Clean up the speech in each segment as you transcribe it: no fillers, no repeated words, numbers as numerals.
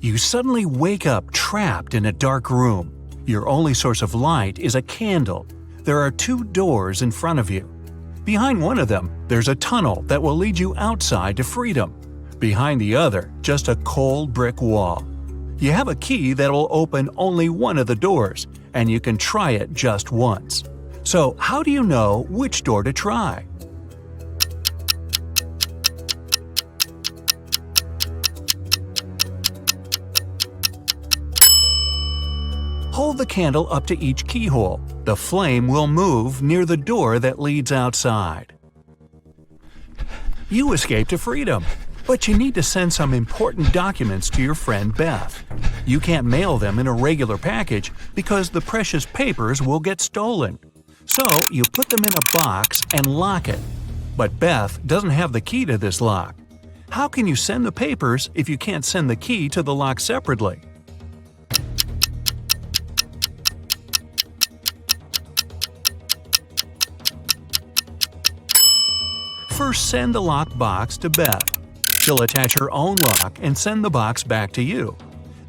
You suddenly wake up trapped in a dark room. Your only source of light is a candle. There are 2 doors in front of you. Behind one of them, there's a tunnel that will lead you outside to freedom. Behind the other, just a cold brick wall. You have a key that will open only one of the doors, and you can try it just once. So how do you know which door to try? Hold the candle up to each keyhole. The flame will move near the door that leads outside. You escape to freedom, but you need to send some important documents to your friend Beth. You can't mail them in a regular package because the precious papers will get stolen. So you put them in a box and lock it. But Beth doesn't have the key to this lock. How can you send the papers if you can't send the key to the lock separately? First, send the lock box to Beth. She'll attach her own lock and send the box back to you.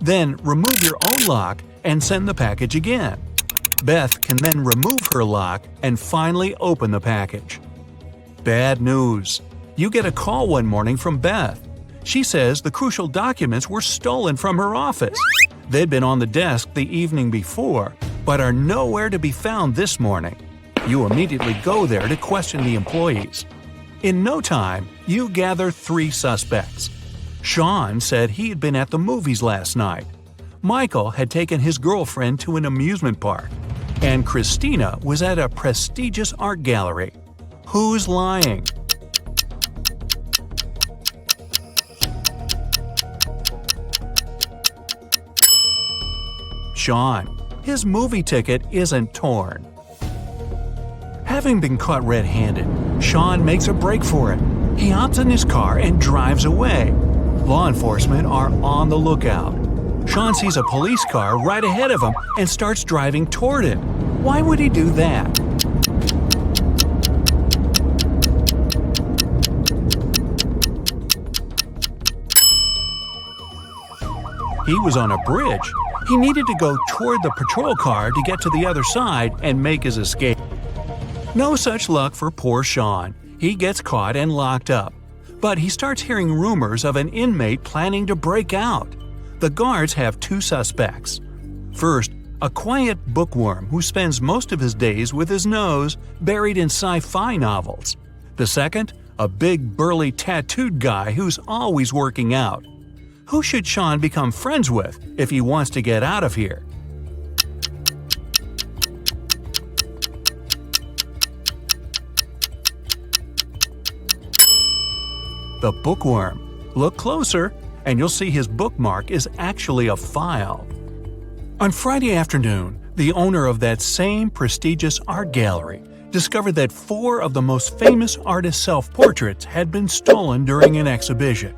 Then remove your own lock and send the package again. Beth can then remove her lock and finally open the package. Bad news. You get a call one morning from Beth. She says the crucial documents were stolen from her office. They'd been on the desk the evening before, but are nowhere to be found this morning. You immediately go there to question the employees. In no time, you gather 3 suspects. Sean said he had been at the movies last night. Michael had taken his girlfriend to an amusement park. And Christina was at a prestigious art gallery. Who's lying? Sean. His movie ticket isn't torn. Having been caught red-handed, Sean makes a break for it. He hops in his car and drives away. Law enforcement are on the lookout. Sean sees a police car right ahead of him and starts driving toward it. Why would he do that? He was on a bridge. He needed to go toward the patrol car to get to the other side and make his escape. No such luck for poor Sean. He gets caught and locked up. But he starts hearing rumors of an inmate planning to break out. The guards have 2 suspects. First, a quiet bookworm who spends most of his days with his nose buried in sci-fi novels. The second, a big burly tattooed guy who's always working out. Who should Sean become friends with if he wants to get out of here? The bookworm. Look closer, and you'll see his bookmark is actually a file. On Friday afternoon, the owner of that same prestigious art gallery discovered that 4 of the most famous artists' self-portraits had been stolen during an exhibition.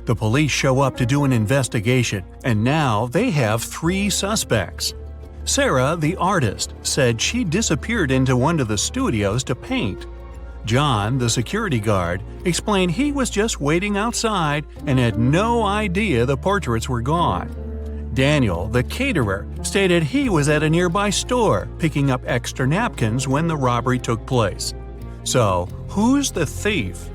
The police show up to do an investigation, and now they have 3 suspects. Sarah, the artist, said she disappeared into one of the studios to paint. John, the security guard, explained he was just waiting outside and had no idea the portraits were gone. Daniel, the caterer, stated he was at a nearby store picking up extra napkins when the robbery took place. So, who's the thief?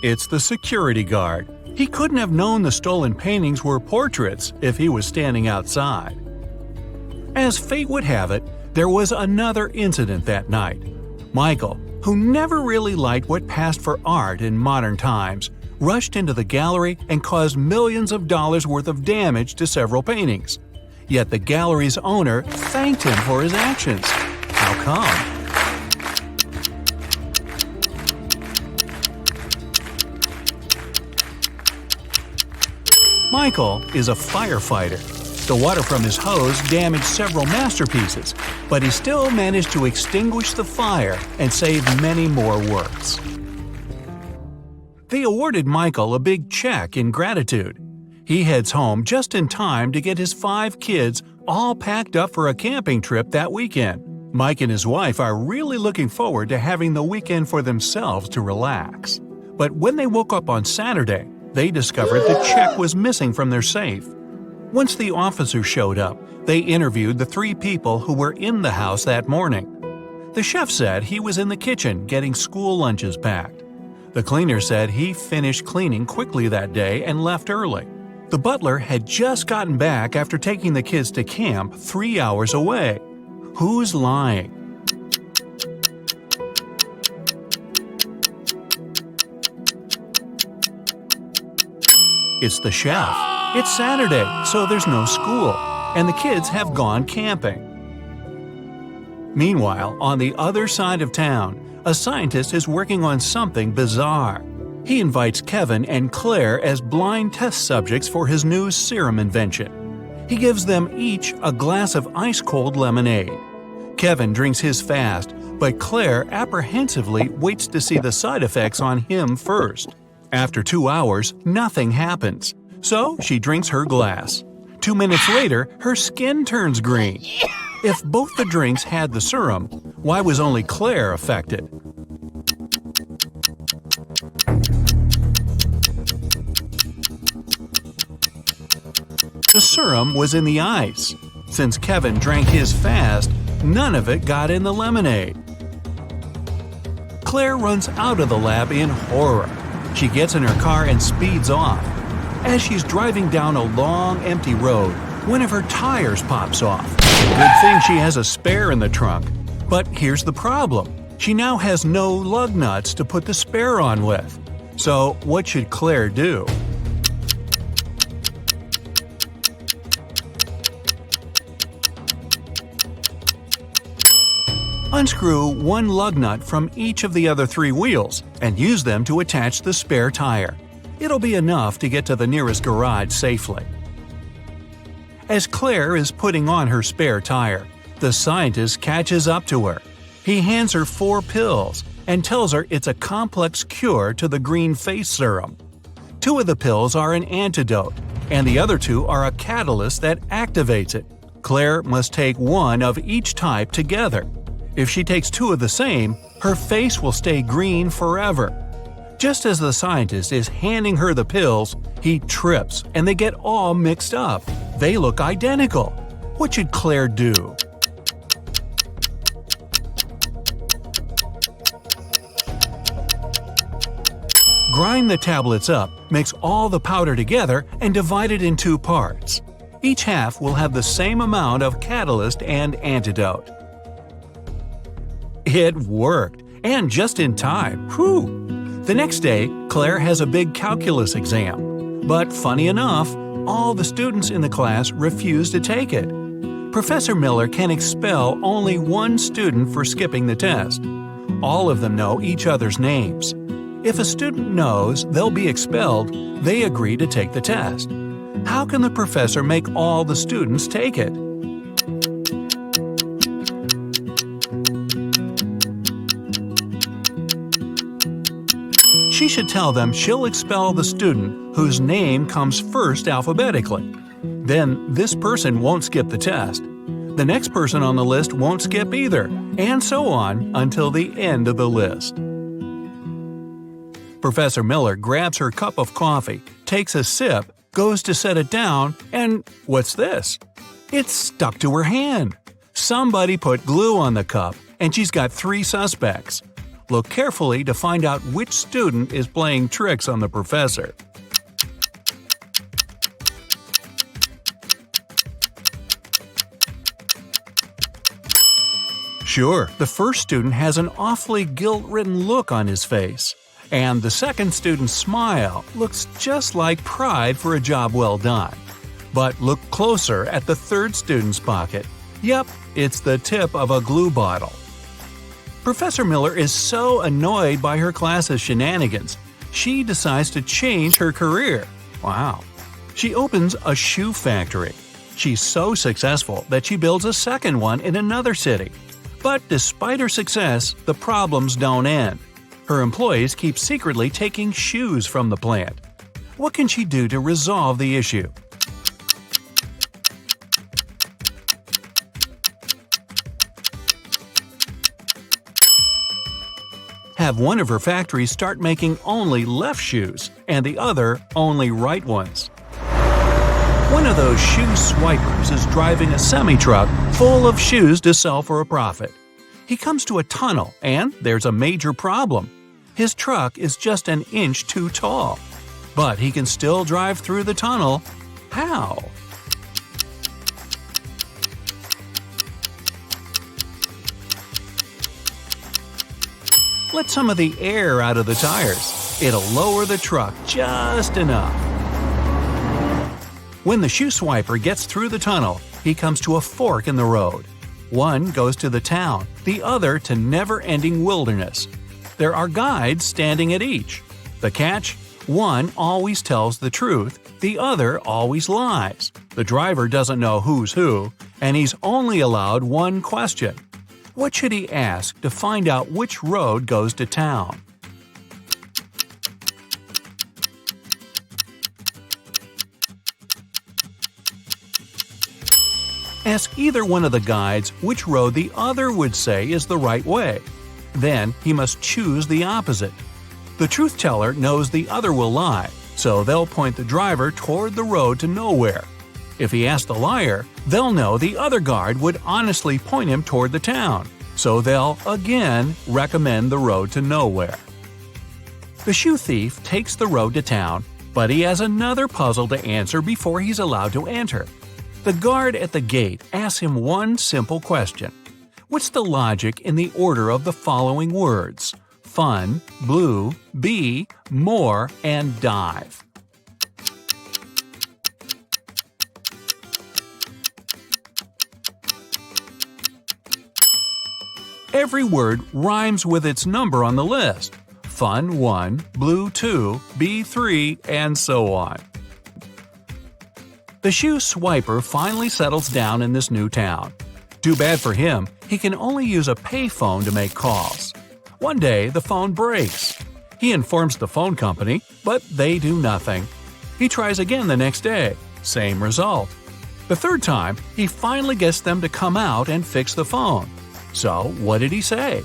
It's the security guard. He couldn't have known the stolen paintings were portraits if he was standing outside. As fate would have it, there was another incident that night. Michael, who never really liked what passed for art in modern times, rushed into the gallery and caused millions of dollars worth of damage to several paintings. Yet the gallery's owner thanked him for his actions. How come? Michael is a firefighter. The water from his hose damaged several masterpieces, but he still managed to extinguish the fire and save many more works. They awarded Michael a big check in gratitude. He heads home just in time to get his 5 kids all packed up for a camping trip that weekend. Mike and his wife are really looking forward to having the weekend for themselves to relax. But when they woke up on Saturday, they discovered the check was missing from their safe. Once the officers showed up, they interviewed the 3 people who were in the house that morning. The chef said he was in the kitchen getting school lunches packed. The cleaner said he finished cleaning quickly that day and left early. The butler had just gotten back after taking the kids to camp 3 hours away. Who's lying? It's the chef. It's Saturday, so there's no school, and the kids have gone camping. Meanwhile, on the other side of town, a scientist is working on something bizarre. He invites Kevin and Claire as blind test subjects for his new serum invention. He gives them each a glass of ice-cold lemonade. Kevin drinks his fast, but Claire apprehensively waits to see the side effects on him first. After 2 hours, nothing happens, so she drinks her glass. 2 minutes later, her skin turns green. If both the drinks had the serum, why was only Claire affected? The serum was in the ice. Since Kevin drank his fast, none of it got in the lemonade. Claire runs out of the lab in horror. She gets in her car and speeds off. As she's driving down a long, empty road, one of her tires pops off. Good thing she has a spare in the trunk. But here's the problem. She now has no lug nuts to put the spare on with. So what should Claire do? Unscrew one lug nut from each of the other 3 wheels and use them to attach the spare tire. It'll be enough to get to the nearest garage safely. As Claire is putting on her spare tire, the scientist catches up to her. He hands her 4 pills and tells her it's a complex cure to the green face serum. 2 of the pills are an antidote, and the other 2 are a catalyst that activates it. Claire must take 1 of each type together. If she takes 2 of the same, her face will stay green forever. Just as the scientist is handing her the pills, he trips and they get all mixed up. They look identical. What should Claire do? Grind the tablets up, mix all the powder together, and divide it in 2 parts. Each half will have the same amount of catalyst and antidote. It worked, and just in time. Whew! The next day, Claire has a big calculus exam. But funny enough, all the students in the class refuse to take it. Professor Miller can expel only 1 student for skipping the test. All of them know each other's names. If a student knows they'll be expelled, they agree to take the test. How can the professor make all the students take it? She should tell them she'll expel the student whose name comes first alphabetically. Then this person won't skip the test. The next person on the list won't skip either, and so on until the end of the list. Professor Miller grabs her cup of coffee, takes a sip, goes to set it down, and what's this? It's stuck to her hand. Somebody put glue on the cup, and she's got 3 suspects. Look carefully to find out which student is playing tricks on the professor. Sure, the first student has an awfully guilt-ridden look on his face. And the second student's smile looks just like pride for a job well done. But look closer at the third student's pocket. Yep, it's the tip of a glue bottle. Professor Miller is so annoyed by her class's shenanigans, she decides to change her career. Wow. She opens a shoe factory. She's so successful that she builds a second one in another city. But despite her success, the problems don't end. Her employees keep secretly taking shoes from the plant. What can she do to resolve the issue? Have one of her factories start making only left shoes and the other only right ones. One of those shoe swipers is driving a semi-truck full of shoes to sell for a profit. He comes to a tunnel and there's a major problem. His truck is just an inch too tall. But he can still drive through the tunnel. How? Let some of the air out of the tires. It'll lower the truck just enough. When the shoe swiper gets through the tunnel, he comes to a fork in the road. One goes to the town, the other to never-ending wilderness. There are guides standing at each. The catch? One always tells the truth, the other always lies. The driver doesn't know who's who, and he's only allowed one question. What should he ask to find out which road goes to town? Ask either one of the guides which road the other would say is the right way. Then he must choose the opposite. The truth teller knows the other will lie, so they'll point the driver toward the road to nowhere. If he asks the liar, they'll know the other guard would honestly point him toward the town, so they'll again recommend the road to nowhere. The shoe thief takes the road to town, but he has another puzzle to answer before he's allowed to enter. The guard at the gate asks him one simple question. What's the logic in the order of the following words? Fun, blue, bee, more, and dive. Every word rhymes with its number on the list. Fun 1, blue 2, bee 3, and so on. The shoe swiper finally settles down in this new town. Too bad for him, he can only use a payphone to make calls. One day, the phone breaks. He informs the phone company, but they do nothing. He tries again the next day. Same result. The third time, he finally gets them to come out and fix the phone. So, what did he say?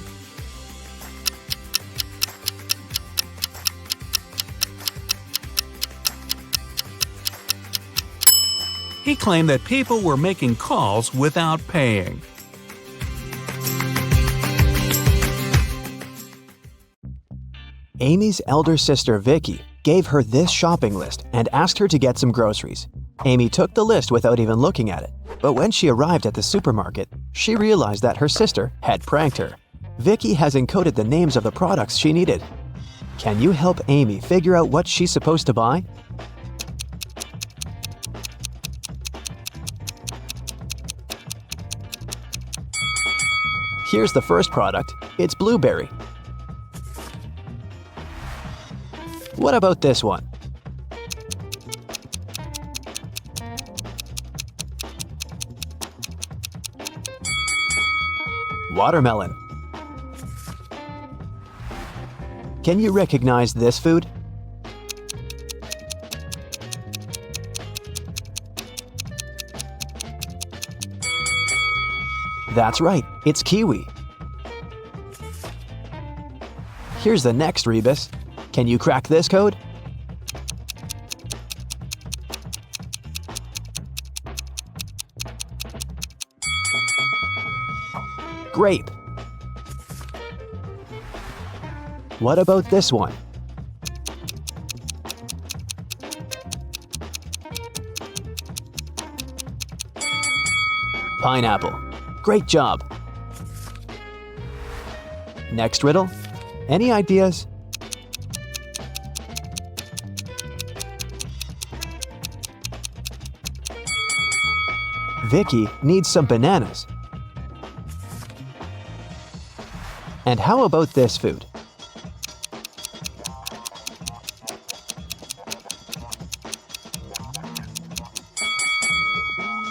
He claimed that people were making calls without paying. Amy's elder sister Vicky gave her this shopping list and asked her to get some groceries. Amy took the list without even looking at it, but when she arrived at the supermarket, she realized that her sister had pranked her. Vicky has encoded the names of the products she needed. Can you help Amy figure out what she's supposed to buy? Here's the first product. It's blueberry. What about this one? Watermelon. Can you recognize this food? That's right, it's kiwi. Here's the next rebus. Can you crack this code? Grape. What about this one? Pineapple. Great job. Next riddle. Any ideas? Vicky needs some bananas. And how about this food?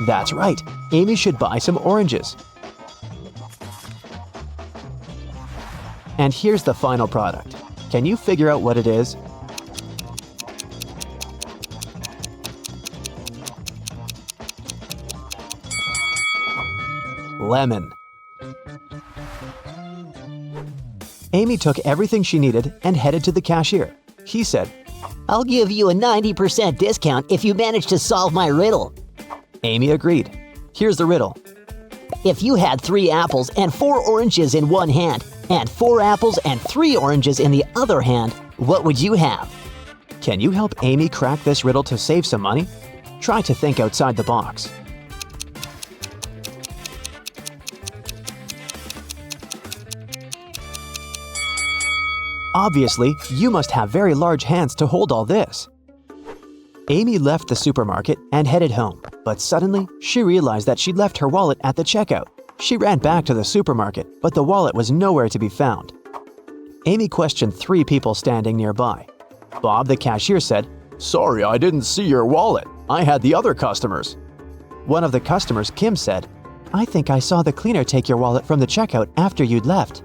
That's right, Amy should buy some oranges. And here's the final product. Can you figure out what it is? Lemon. Amy took everything she needed and headed to the cashier. He said, I'll give you a 90% discount if you manage to solve my riddle. Amy agreed. Here's the riddle. If you had 3 apples and 4 oranges in one hand, and 4 apples and 3 oranges in the other hand, what would you have? Can you help Amy crack this riddle to save some money? Try to think outside the box. Obviously, you must have very large hands to hold all this. Amy left the supermarket and headed home, but suddenly she realized that she'd left her wallet at the checkout. She ran back to the supermarket, but the wallet was nowhere to be found. Amy questioned 3 people standing nearby. Bob, the cashier, said, "Sorry, I didn't see your wallet. I had the other customers." One of the customers, Kim, said, "I think I saw the cleaner take your wallet from the checkout after you'd left."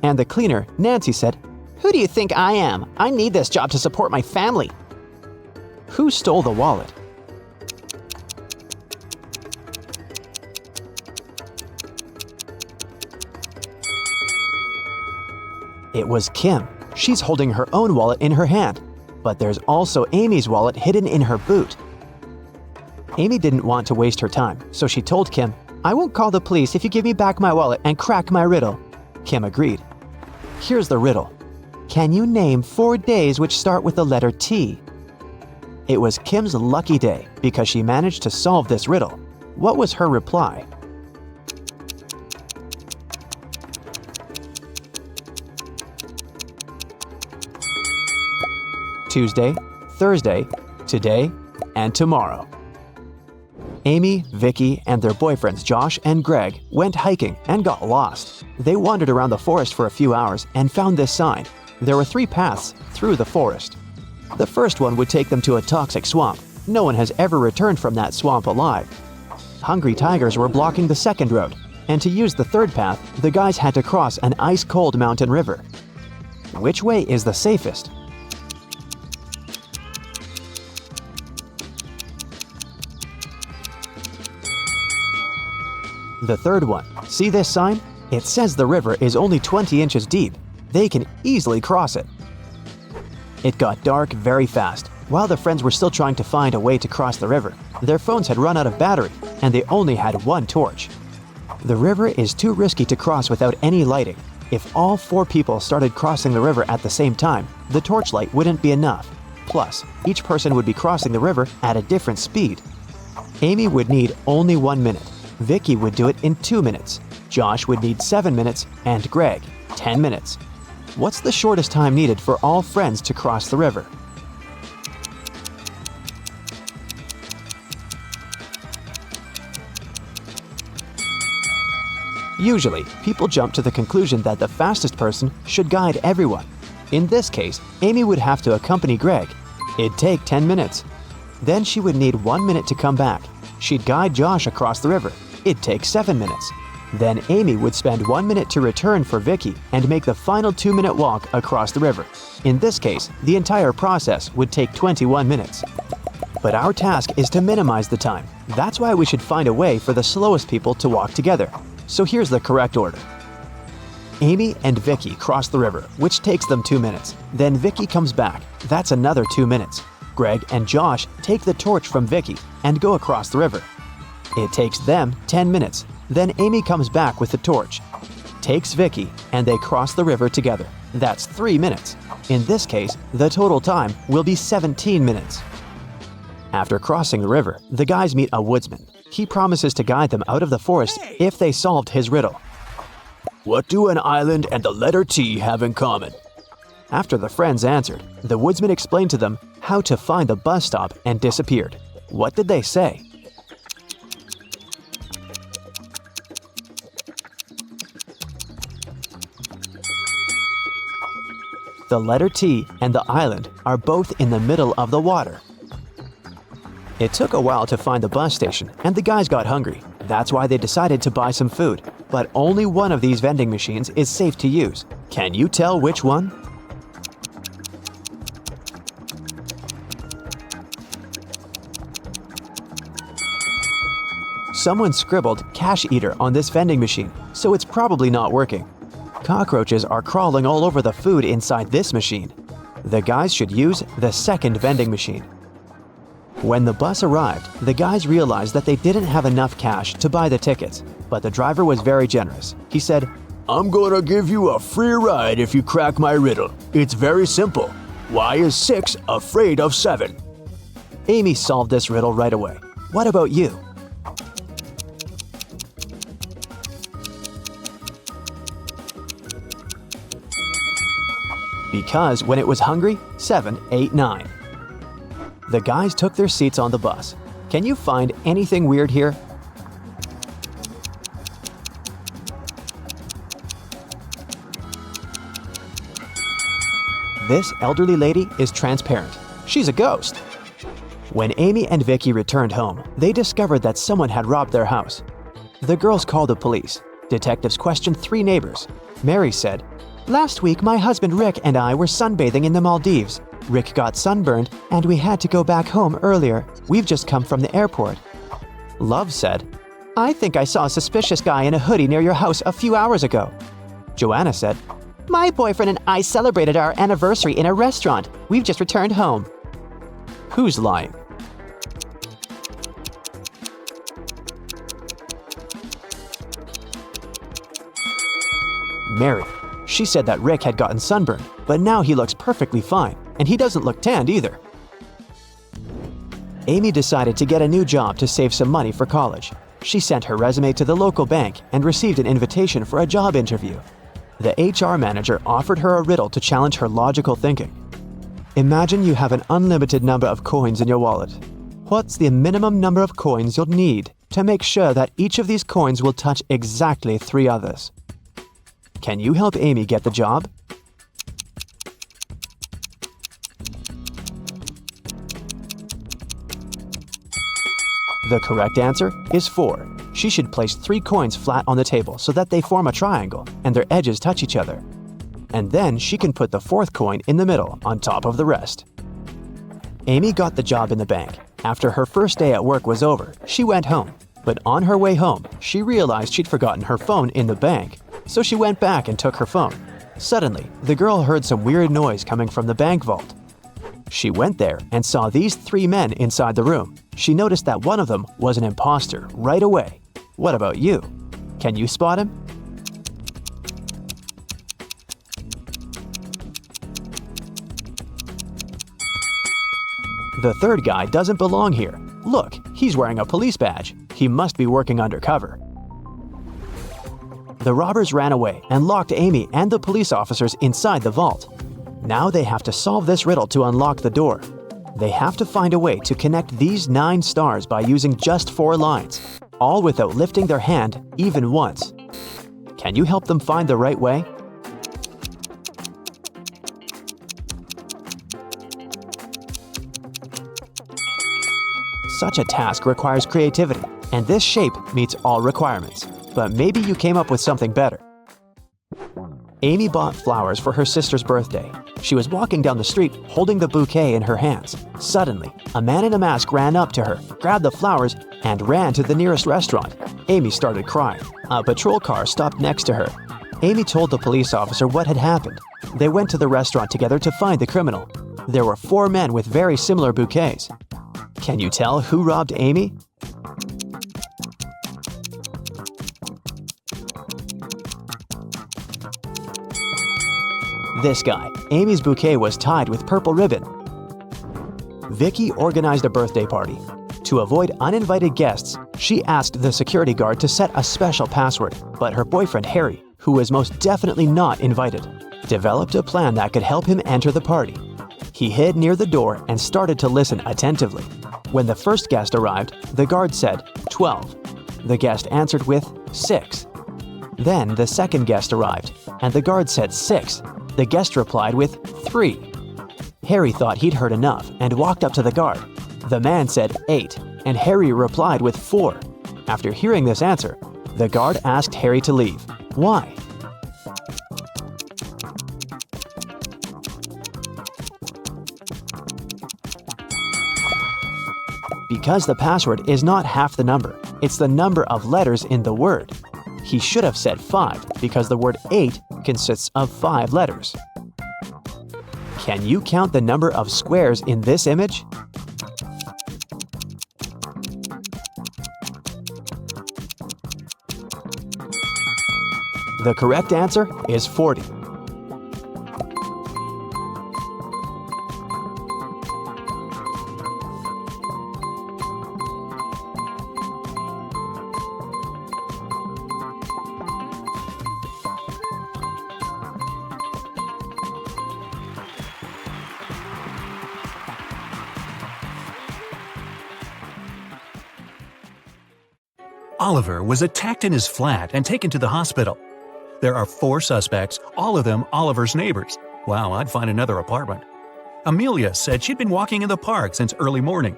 And the cleaner, Nancy, said, Who do you think I am? I need this job to support my family. "Who stole the wallet?" It was Kim. She's holding her own wallet in her hand, but there's also Amy's wallet hidden in her boot. Amy didn't want to waste her time, so she told Kim, "I won't call the police if you give me back my wallet and crack my riddle." Kim agreed. Here's the riddle. Can you name 4 days which start with the letter T? It was Kim's lucky day because she managed to solve this riddle. What was her reply? Tuesday, Thursday, today, and tomorrow. Amy, Vicky, and their boyfriends Josh and Greg went hiking and got lost. They wandered around the forest for a few hours and found this sign. There were 3 paths through the forest. The first one would take them to a toxic swamp. No one has ever returned from that swamp alive. Hungry tigers were blocking the second road, and to use the third path, the guys had to cross an ice-cold mountain river. Which way is the safest? The third one. See this sign? It says the river is only 20 inches deep. They can easily cross it. It got dark very fast. While the friends were still trying to find a way to cross the river, their phones had run out of battery, and they only had 1 torch. The river is too risky to cross without any lighting. If all 4 people started crossing the river at the same time, the torchlight wouldn't be enough. Plus, each person would be crossing the river at a different speed. Amy would need only 1 minute. Vicky would do it in 2 minutes. Josh would need 7 minutes, and Greg, 10 minutes. What's the shortest time needed for all friends to cross the river? Usually, people jump to the conclusion that the fastest person should guide everyone. In this case, Amy would have to accompany Greg. It'd take 10 minutes. Then she would need 1 minute to come back. She'd guide Josh across the river. It'd take 7 minutes. Then Amy would spend 1 minute to return for Vicky and make the final 2-minute walk across the river. In this case, the entire process would take 21 minutes. But our task is to minimize the time. That's why we should find a way for the slowest people to walk together. So here's the correct order. Amy and Vicky cross the river, which takes them 2 minutes. Then Vicky comes back. That's another 2 minutes. Greg and Josh take the torch from Vicky and go across the river. It takes them 10 minutes. Then Amy comes back with the torch, takes Vicky, and they cross the river together. That's 3 minutes. In this case, the total time will be 17 minutes. After crossing the river, the guys meet a woodsman. He promises to guide them out of the forest if they solved his riddle. What do an island and the letter T have in common? After the friends answered, the woodsman explained to them how to find the bus stop and disappeared. What did they say? The letter T and the island are both in the middle of the water. It took a while to find the bus station, and the guys got hungry. That's why they decided to buy some food. But only one of these vending machines is safe to use. Can you tell which one? Someone scribbled cash eater on this vending machine, so it's probably not working. Cockroaches are crawling all over the food inside this machine. The guys should use the second vending machine. When the bus arrived, the guys realized that they didn't have enough cash to buy the tickets, but the driver was very generous. He said, I'm gonna give you a free ride if you crack my riddle. It's very simple. Why is 6 afraid of 7? Amy solved this riddle right away. What about you? Because when it was hungry, 7 ate 9. The guys took their seats on the bus. Can you find anything weird here? This elderly lady is transparent. She's a ghost. When Amy and Vicky returned home, they discovered that someone had robbed their house. The girls called the police. Detectives questioned 3 neighbors. Mary said, "Last week, my husband Rick and I were sunbathing in the Maldives. Rick got sunburned, and we had to go back home earlier. We've just come from the airport." Love said, "I think I saw a suspicious guy in a hoodie near your house a few hours ago." Joanna said, "My boyfriend and I celebrated our anniversary in a restaurant. We've just returned home." Who's lying? Mary. She said that Rick had gotten sunburned, but now he looks perfectly fine, and he doesn't look tanned either. Amy decided to get a new job to save some money for college. She sent her resume to the local bank and received an invitation for a job interview. The HR manager offered her a riddle to challenge her logical thinking. Imagine you have an unlimited number of coins in your wallet. What's the minimum number of coins you'll need to make sure that each of these coins will touch exactly 3 others? Can you help Amy get the job? The correct answer is 4. She should place 3 coins flat on the table so that they form a triangle and their edges touch each other. And then she can put the 4th coin in the middle on top of the rest. Amy got the job in the bank. After her first day at work was over, she went home. But on her way home, she realized she'd forgotten her phone in the bank, so she went back and took her phone. Suddenly, the girl heard some weird noise coming from the bank vault. She went there and saw these 3 men inside the room. She noticed that one of them was an imposter right away. What about you? Can you spot him? The 3rd guy doesn't belong here. Look, he's wearing a police badge. He must be working undercover. The robbers ran away and locked Amy and the police officers inside the vault. Now they have to solve this riddle to unlock the door. They have to find a way to connect these 9 stars by using just 4 lines, all without lifting their hand even once. Can you help them find the right way? Such a task requires creativity, and this shape meets all requirements. But maybe you came up with something better. Amy bought flowers for her sister's birthday. She was walking down the street holding the bouquet in her hands. Suddenly, a man in a mask ran up to her, grabbed the flowers, and ran to the nearest restaurant. Amy started crying. A patrol car stopped next to her. Amy told the police officer what had happened. They went to the restaurant together to find the criminal. There were 4 men with very similar bouquets. Can you tell who robbed Amy? This guy. Amy's bouquet was tied with purple ribbon. Vicky organized a birthday party. To avoid uninvited guests, she asked the security guard to set a special password, but her boyfriend Harry, who was most definitely not invited, developed a plan that could help him enter the party. He hid near the door and started to listen attentively. When the first guest arrived, the guard said 12. The guest answered with 6. Then the second guest arrived, and the guard said 6. The guest replied with 3. Harry thought he'd heard enough and walked up to the guard. The man said 8, and Harry replied with 4. After hearing this answer, the guard asked Harry to leave. Why? Because the password is not half the number, it's the number of letters in the word. He should have said 5 because the word 8 consists of 5 letters. Can you count the number of squares in this image? The correct answer is 40. Oliver was attacked in his flat and taken to the hospital. There are 4 suspects, all of them Oliver's neighbors. Wow, I'd find another apartment. Amelia said she'd been walking in the park since early morning.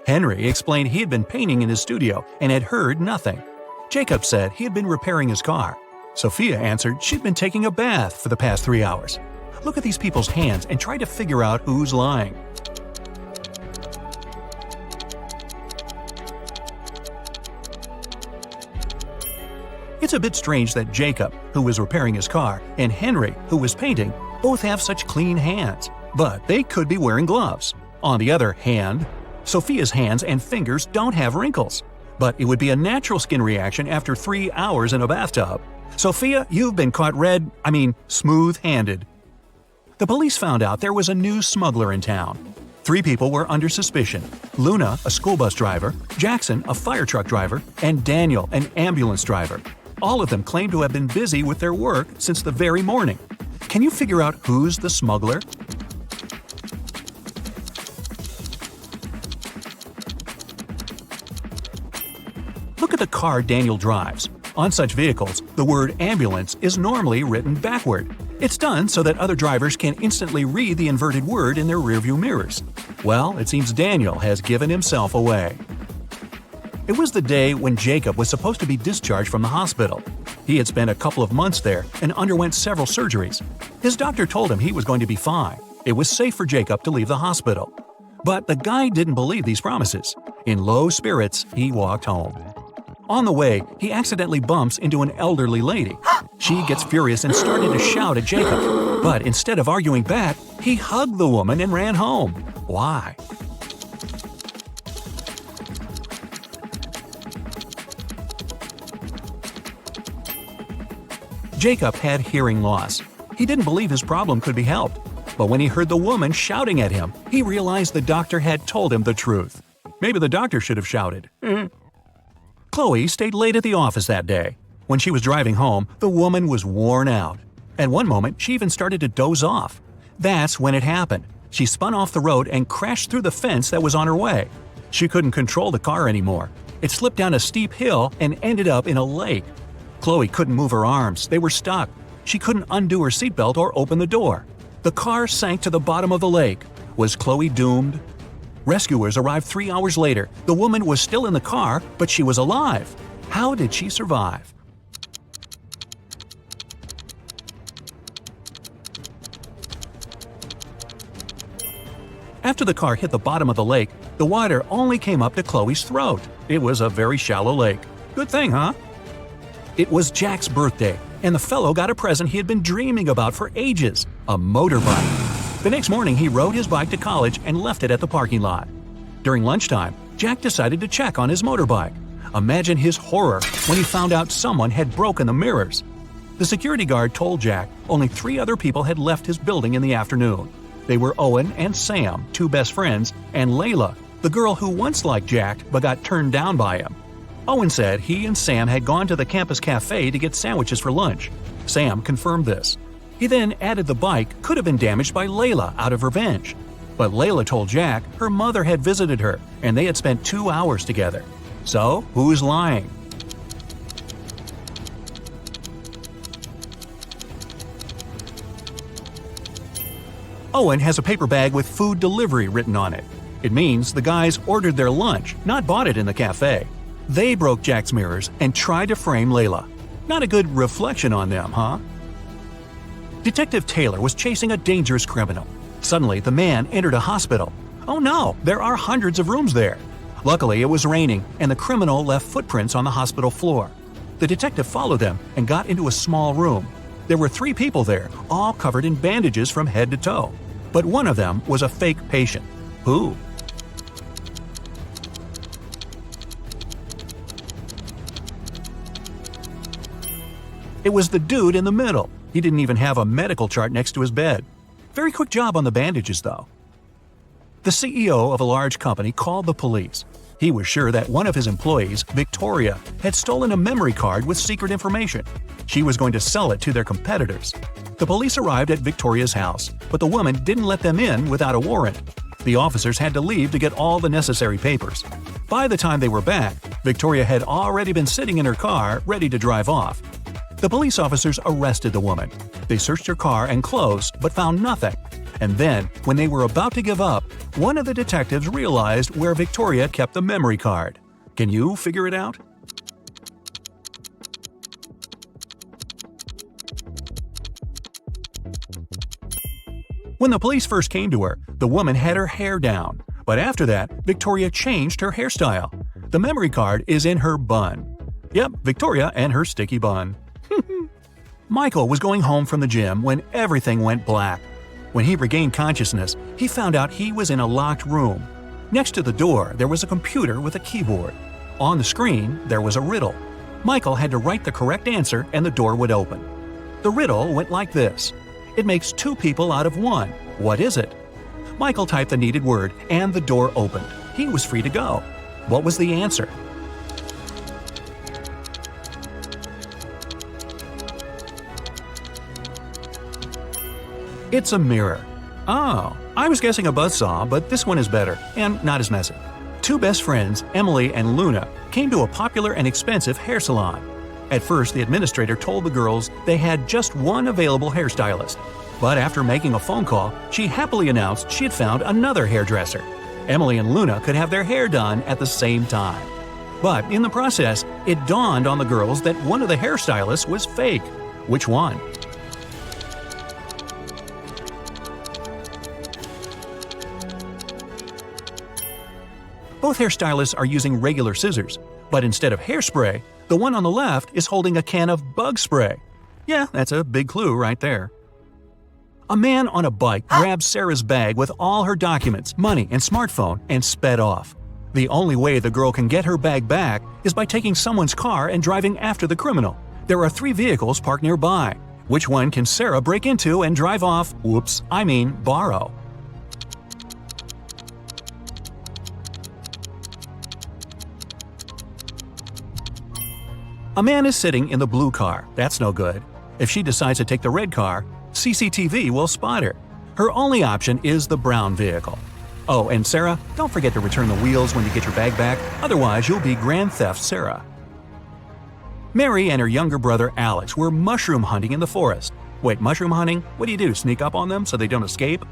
Henry explained he had been painting in his studio and had heard nothing. Jacob said he had been repairing his car. Sophia answered she'd been taking a bath for the past 3 hours. Look at these people's hands and try to figure out who's lying. It's a bit strange that Jacob, who was repairing his car, and Henry, who was painting, both have such clean hands, but they could be wearing gloves. On the other hand, Sophia's hands and fingers don't have wrinkles, but it would be a natural skin reaction after 3 hours in a bathtub. Sophia, you've been caught smooth-handed. The police found out there was a new smuggler in town. 3 people were under suspicion: Luna, a school bus driver, Jackson, a fire truck driver, and Daniel, an ambulance driver. All of them claim to have been busy with their work since the very morning. Can you figure out who's the smuggler? Look at the car Daniel drives. On such vehicles, the word ambulance is normally written backward. It's done so that other drivers can instantly read the inverted word in their rearview mirrors. Well, it seems Daniel has given himself away. It was the day when Jacob was supposed to be discharged from the hospital. He had spent a couple of months there and underwent several surgeries. His doctor told him he was going to be fine. It was safe for Jacob to leave the hospital. But the guy didn't believe these promises. In low spirits, he walked home. On the way, he accidentally bumps into an elderly lady. She gets furious and started to shout at Jacob. But instead of arguing back, he hugged the woman and ran home. Why? Jacob had hearing loss. He didn't believe his problem could be helped. But when he heard the woman shouting at him, he realized the doctor had told him the truth. Maybe the doctor should have shouted. Chloe stayed late at the office that day. When she was driving home, the woman was worn out. At one moment, she even started to doze off. That's when it happened. She spun off the road and crashed through the fence that was on her way. She couldn't control the car anymore. It slipped down a steep hill and ended up in a lake. Chloe couldn't move her arms. They were stuck. She couldn't undo her seatbelt or open the door. The car sank to the bottom of the lake. Was Chloe doomed? Rescuers arrived 3 hours later. The woman was still in the car, but she was alive. How did she survive? After the car hit the bottom of the lake, the water only came up to Chloe's throat. It was a very shallow lake. Good thing, huh? It was Jack's birthday, and the fellow got a present he had been dreaming about for ages: a motorbike. The next morning, he rode his bike to college and left it at the parking lot. During lunchtime, Jack decided to check on his motorbike. Imagine his horror when he found out someone had broken the mirrors. The security guard told Jack only 3 other people had left his building in the afternoon. They were Owen and Sam, 2 best friends, and Layla, the girl who once liked Jack but got turned down by him. Owen said he and Sam had gone to the campus cafe to get sandwiches for lunch. Sam confirmed this. He then added the bike could have been damaged by Layla out of revenge. But Layla told Jack her mother had visited her and they had spent 2 hours together. So, who's lying? Owen has a paper bag with food delivery written on it. It means the guys ordered their lunch, not bought it in the cafe. They broke Jack's mirrors and tried to frame Layla. Not a good reflection on them, huh? Detective Taylor was chasing a dangerous criminal. Suddenly, the man entered a hospital. Oh no, there are hundreds of rooms there. Luckily, it was raining, and the criminal left footprints on the hospital floor. The detective followed them and got into a small room. There were 3 people there, all covered in bandages from head to toe. But one of them was a fake patient. Who? It was the dude in the middle. He didn't even have a medical chart next to his bed. Very quick job on the bandages, though. The CEO of a large company called the police. He was sure that one of his employees, Victoria, had stolen a memory card with secret information. She was going to sell it to their competitors. The police arrived at Victoria's house, but the woman didn't let them in without a warrant. The officers had to leave to get all the necessary papers. By the time they were back, Victoria had already been sitting in her car, ready to drive off. The police officers arrested the woman. They searched her car and clothes, but found nothing. And then, when they were about to give up, one of the detectives realized where Victoria kept the memory card. Can you figure it out? When the police first came to her, the woman had her hair down. But after that, Victoria changed her hairstyle. The memory card is in her bun. Yep, Victoria and her sticky bun. Michael was going home from the gym when everything went black. When he regained consciousness, he found out he was in a locked room. Next to the door, there was a computer with a keyboard. On the screen, there was a riddle. Michael had to write the correct answer and the door would open. The riddle went like this. It makes 2 people out of 1. What is it? Michael typed the needed word and the door opened. He was free to go. What was the answer? It's a mirror. Oh, I was guessing a buzzsaw, but this one is better, and not as messy. 2 best friends, Emily and Luna, came to a popular and expensive hair salon. At first, the administrator told the girls they had just one available hairstylist. But after making a phone call, she happily announced she had found another hairdresser. Emily and Luna could have their hair done at the same time. But in the process, it dawned on the girls that one of the hairstylists was fake. Which one? Both hairstylists are using regular scissors, but instead of hairspray, the one on the left is holding a can of bug spray. Yeah, that's a big clue right there. A man on a bike grabbed Sarah's bag with all her documents, money, and smartphone and sped off. The only way the girl can get her bag back is by taking someone's car and driving after the criminal. There are 3 vehicles parked nearby. Which one can Sarah break into and drive off? Borrow. A man is sitting in the blue car. That's no good. If she decides to take the red car, CCTV will spot her. Her only option is the brown vehicle. Oh, and Sarah, don't forget to return the wheels when you get your bag back, otherwise you'll be Grand Theft Sarah. Mary and her younger brother Alex were mushroom hunting in the forest. Wait, mushroom hunting? What do? Sneak up on them so they don't escape?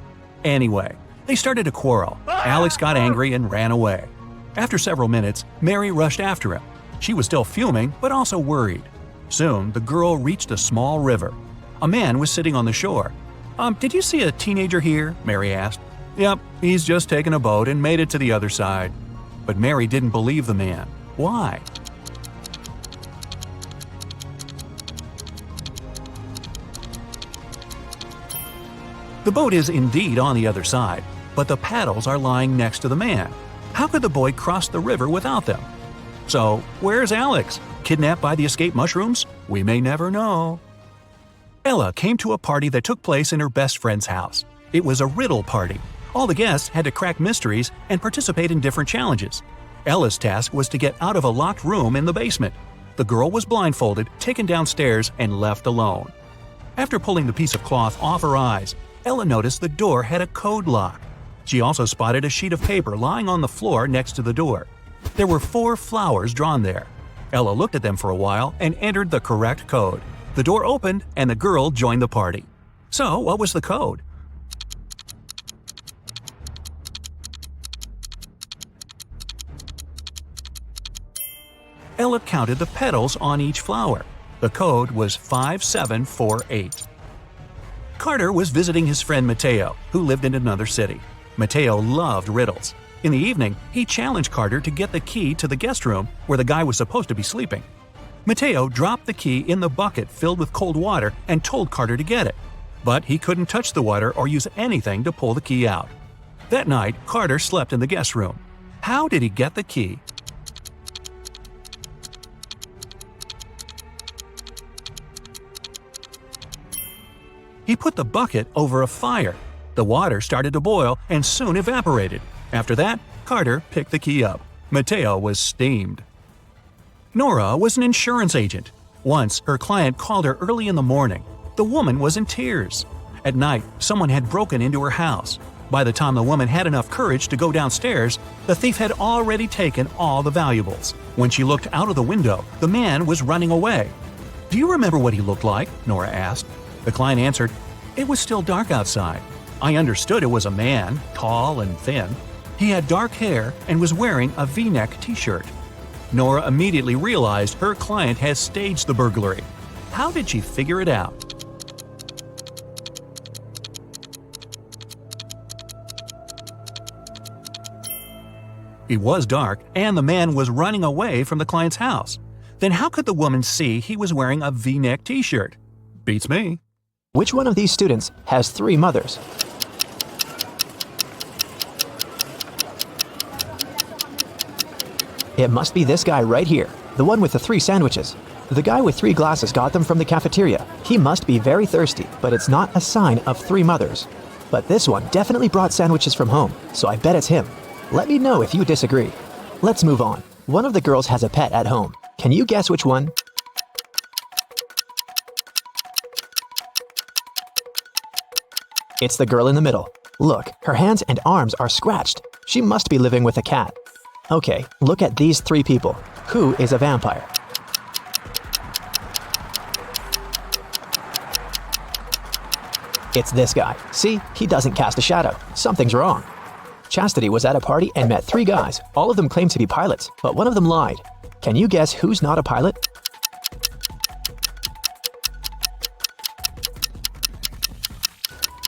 Anyway, they started a quarrel. Alex got angry and ran away. After several minutes, Mary rushed after him. She was still fuming, but also worried. Soon, the girl reached a small river. A man was sitting on the shore. Did you see a teenager here?" Mary asked. "Yep, he's just taken a boat and made it to the other side." But Mary didn't believe the man. Why? The boat is indeed on the other side, but the paddles are lying next to the man. How could the boy cross the river without them? So, where's Alex? Kidnapped by the escaped mushrooms? We may never know. Ella came to a party that took place in her best friend's house. It was a riddle party. All the guests had to crack mysteries and participate in different challenges. Ella's task was to get out of a locked room in the basement. The girl was blindfolded, taken downstairs, and left alone. After pulling the piece of cloth off her eyes, Ella noticed the door had a code lock. She also spotted a sheet of paper lying on the floor next to the door. There were 4 flowers drawn there. Ella looked at them for a while and entered the correct code. The door opened and the girl joined the party. So, what was the code? Ella counted the petals on each flower. The code was 5748. Carter was visiting his friend Mateo, who lived in another city. Mateo loved riddles. In the evening, he challenged Carter to get the key to the guest room where the guy was supposed to be sleeping. Mateo dropped the key in the bucket filled with cold water and told Carter to get it. But he couldn't touch the water or use anything to pull the key out. That night, Carter slept in the guest room. How did he get the key? He put the bucket over a fire. The water started to boil and soon evaporated. After that, Carter picked the key up. Mateo was steamed. Nora was an insurance agent. Once, her client called her early in the morning. The woman was in tears. At night, someone had broken into her house. By the time the woman had enough courage to go downstairs, the thief had already taken all the valuables. When she looked out of the window, the man was running away. "Do you remember what he looked like?" Nora asked. The client answered, "It was still dark outside. I understood it was a man, tall and thin. He had dark hair and was wearing a V-neck t-shirt." Nora immediately realized her client has staged the burglary. How did she figure it out? It was dark, and the man was running away from the client's house. Then how could the woman see he was wearing a V-neck t-shirt? Beats me. Which one of these students has 3 mothers? It must be this guy right here, the one with the 3 sandwiches. The guy with 3 glasses got them from the cafeteria. He must be very thirsty, but it's not a sign of 3 mothers. But this one definitely brought sandwiches from home, so I bet it's him. Let me know if you disagree. Let's move on. One of the girls has a pet at home. Can you guess which one? It's the girl in the middle. Look, her hands and arms are scratched. She must be living with a cat. Okay, look at these 3 people. Who is a vampire? It's this guy. See, he doesn't cast a shadow. Something's wrong. Chastity was at a party and met 3 guys. All of them claimed to be pilots, but one of them lied. Can you guess who's not a pilot?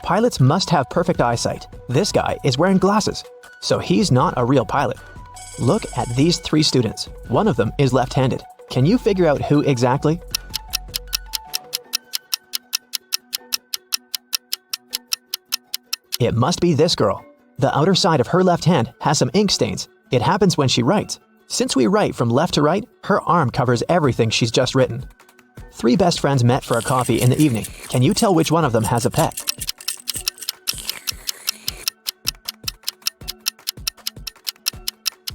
Pilots must have perfect eyesight. This guy is wearing glasses, so he's not a real pilot. Look at these 3 students. One of them is left-handed. Can you figure out who exactly? It must be this girl. The outer side of her left hand has some ink stains. It happens when she writes. Since we write from left to right, her arm covers everything she's just written. 3 best friends met for a coffee in the evening. Can you tell which one of them has a pet?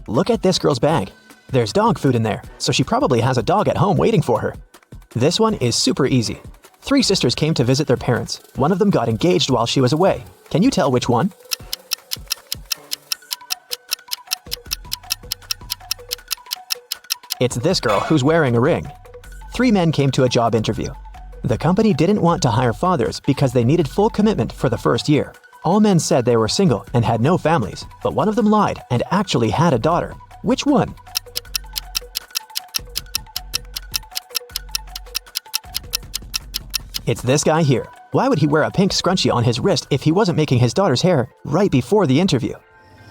Look at this girl's bag. There's dog food in there, so she probably has a dog at home waiting for her. This one is super easy. 3 sisters came to visit their parents. One of them got engaged while she was away. Can you tell which one? It's this girl who's wearing a ring. 3 men came to a job interview. The company didn't want to hire fathers because they needed full commitment for the first year. All men said they were single and had no families, but one of them lied and actually had a daughter. Which one? It's this guy here. Why would he wear a pink scrunchie on his wrist if he wasn't making his daughter's hair right before the interview?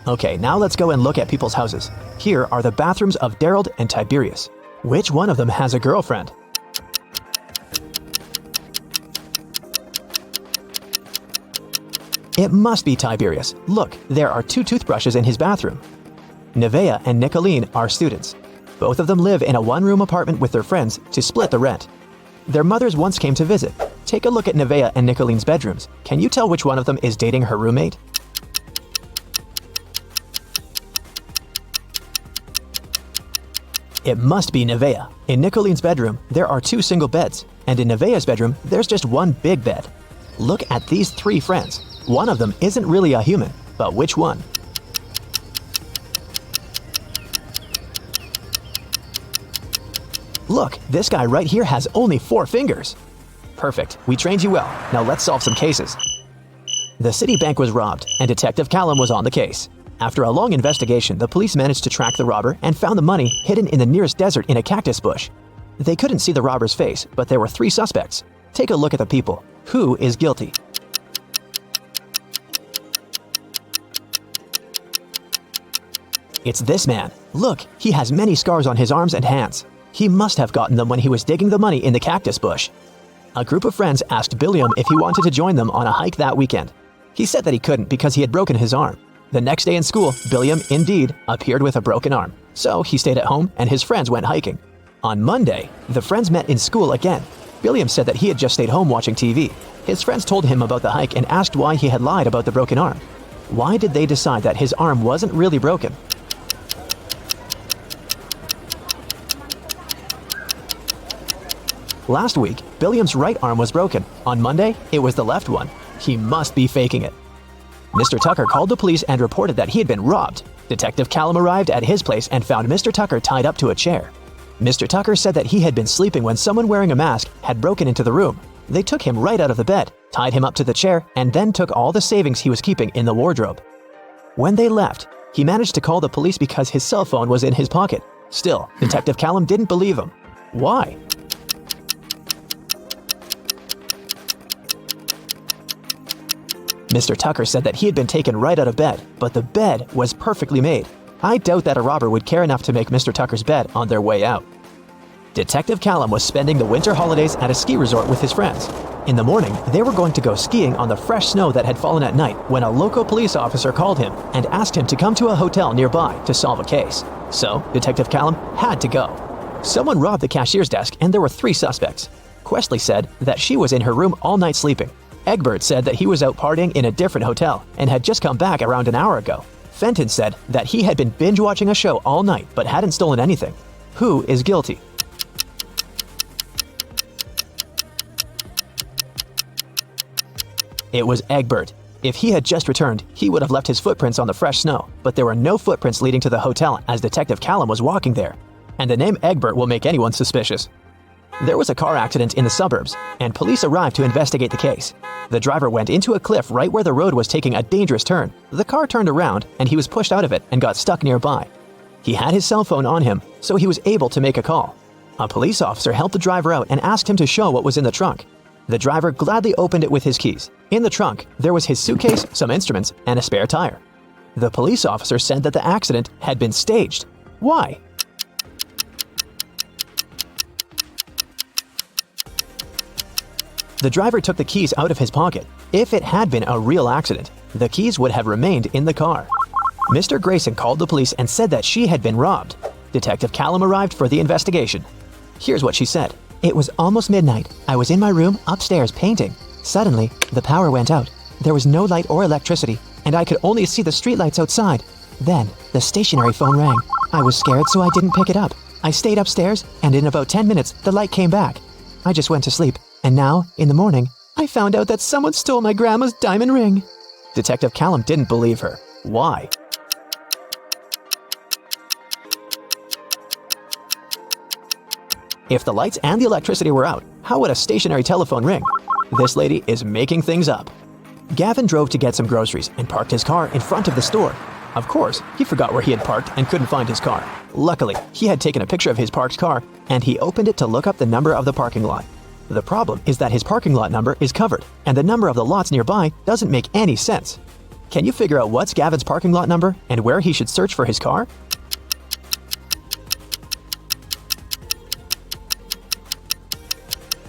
Okay, now let's go and look at people's houses. Here are the bathrooms of Daryl and Tiberius. Which one of them has a girlfriend? It must be Tiberius. Look, there are 2 toothbrushes in his bathroom. Nevaeh and Nicolene are students. Both of them live in a 1-room apartment with their friends to split the rent. Their mothers once came to visit. Take a look at Nevaeh and Nicolene's bedrooms. Can you tell which one of them is dating her roommate? It must be Nevaeh. In Nicolene's bedroom, there are 2 single beds, and in Nevaeh's bedroom, there's just 1 big bed. Look at these 3 friends. One of them isn't really a human, but which one? Look, this guy right here has only 4 fingers. Perfect, we trained you well. Now let's solve some cases. The Citibank was robbed, and Detective Callum was on the case. After a long investigation, the police managed to track the robber and found the money hidden in the nearest desert in a cactus bush. They couldn't see the robber's face, but there were 3 suspects. Take a look at the people. Who is guilty? It's this man. Look, he has many scars on his arms and hands. He must have gotten them when he was digging the money in the cactus bush. A group of friends asked Billiam if he wanted to join them on a hike that weekend. He said that he couldn't because he had broken his arm. The next day in school, Billiam, indeed, appeared with a broken arm. So he stayed at home and his friends went hiking. On Monday, the friends met in school again. Billiam said that he had just stayed home watching TV. His friends told him about the hike and asked why he had lied about the broken arm. Why did they decide that his arm wasn't really broken? Last week, Billiam's right arm was broken. On Monday, it was the left one. He must be faking it. Mr. Tucker called the police and reported that he had been robbed. Detective Callum arrived at his place and found Mr. Tucker tied up to a chair. Mr. Tucker said that he had been sleeping when someone wearing a mask had broken into the room. They took him right out of the bed, tied him up to the chair, and then took all the savings he was keeping in the wardrobe. When they left, he managed to call the police because his cell phone was in his pocket. Still, Detective Callum didn't believe him. Why? Mr. Tucker said that he had been taken right out of bed, but the bed was perfectly made. I doubt that a robber would care enough to make Mr. Tucker's bed on their way out. Detective Callum was spending the winter holidays at a ski resort with his friends. In the morning, they were going to go skiing on the fresh snow that had fallen at night when a local police officer called him and asked him to come to a hotel nearby to solve a case. So, Detective Callum had to go. Someone robbed the cashier's desk and there were 3 suspects. Questley said that she was in her room all night sleeping. Egbert said that he was out partying in a different hotel and had just come back around an hour ago. Fenton said that he had been binge-watching a show all night but hadn't stolen anything. Who is guilty? It was Egbert. If he had just returned, he would have left his footprints on the fresh snow, but there were no footprints leading to the hotel as Detective Callum was walking there. And the name Egbert will make anyone suspicious. There was a car accident in the suburbs, and police arrived to investigate the case. The driver went into a cliff right where the road was taking a dangerous turn. The car turned around, and he was pushed out of it and got stuck nearby. He had his cell phone on him, so he was able to make a call. A police officer helped the driver out and asked him to show what was in the trunk. The driver gladly opened it with his keys. In the trunk, there was his suitcase, some instruments, and a spare tire. The police officer said that the accident had been staged. Why? The driver took the keys out of his pocket. If it had been a real accident, the keys would have remained in the car. Mr. Grayson called the police and said that she had been robbed. Detective Callum arrived for the investigation. Here's what she said. It was almost midnight. I was in my room upstairs painting. Suddenly, the power went out. There was no light or electricity, and I could only see the streetlights outside. Then, the stationary phone rang. I was scared, so I didn't pick it up. I stayed upstairs, and in about 10 minutes, the light came back. I just went to sleep. And now, in the morning, I found out that someone stole my grandma's diamond ring. Detective Callum didn't believe her. Why? If the lights and the electricity were out, how would a stationary telephone ring? This lady is making things up. Gavin drove to get some groceries and parked his car in front of the store. Of course, he forgot where he had parked and couldn't find his car. Luckily, he had taken a picture of his parked car and he opened it to look up the number of the parking lot. The problem is that his parking lot number is covered, and the number of the lots nearby doesn't make any sense. Can you figure out what's Gavin's parking lot number and where he should search for his car?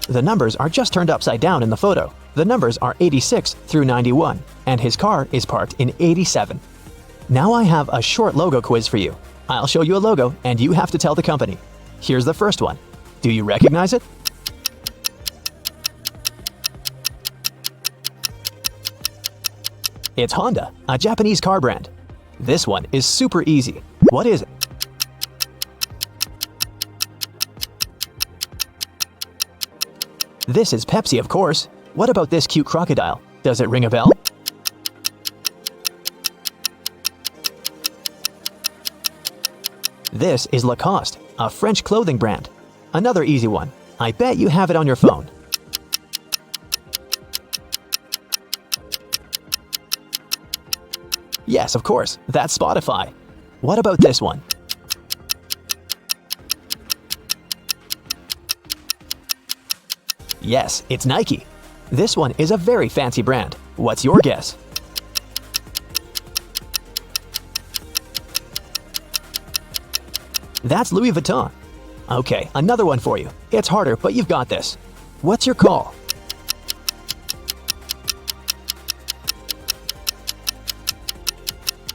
The numbers are just turned upside down in the photo. The numbers are 86 through 91, and his car is parked in 87. Now I have a short logo quiz for you. I'll show you a logo, and you have to tell the company. Here's the first one. Do you recognize it? It's Honda, a Japanese car brand. This one is super easy. What is it? This is Pepsi, of course. What about this cute crocodile? Does it ring a bell? This is Lacoste, a French clothing brand. Another easy one. I bet you have it on your phone. Yes, of course, that's Spotify. What about this one? Yes, it's Nike. This one is a very fancy brand. What's your guess? That's Louis Vuitton. Okay, another one for you. It's harder, but you've got this. What's your call?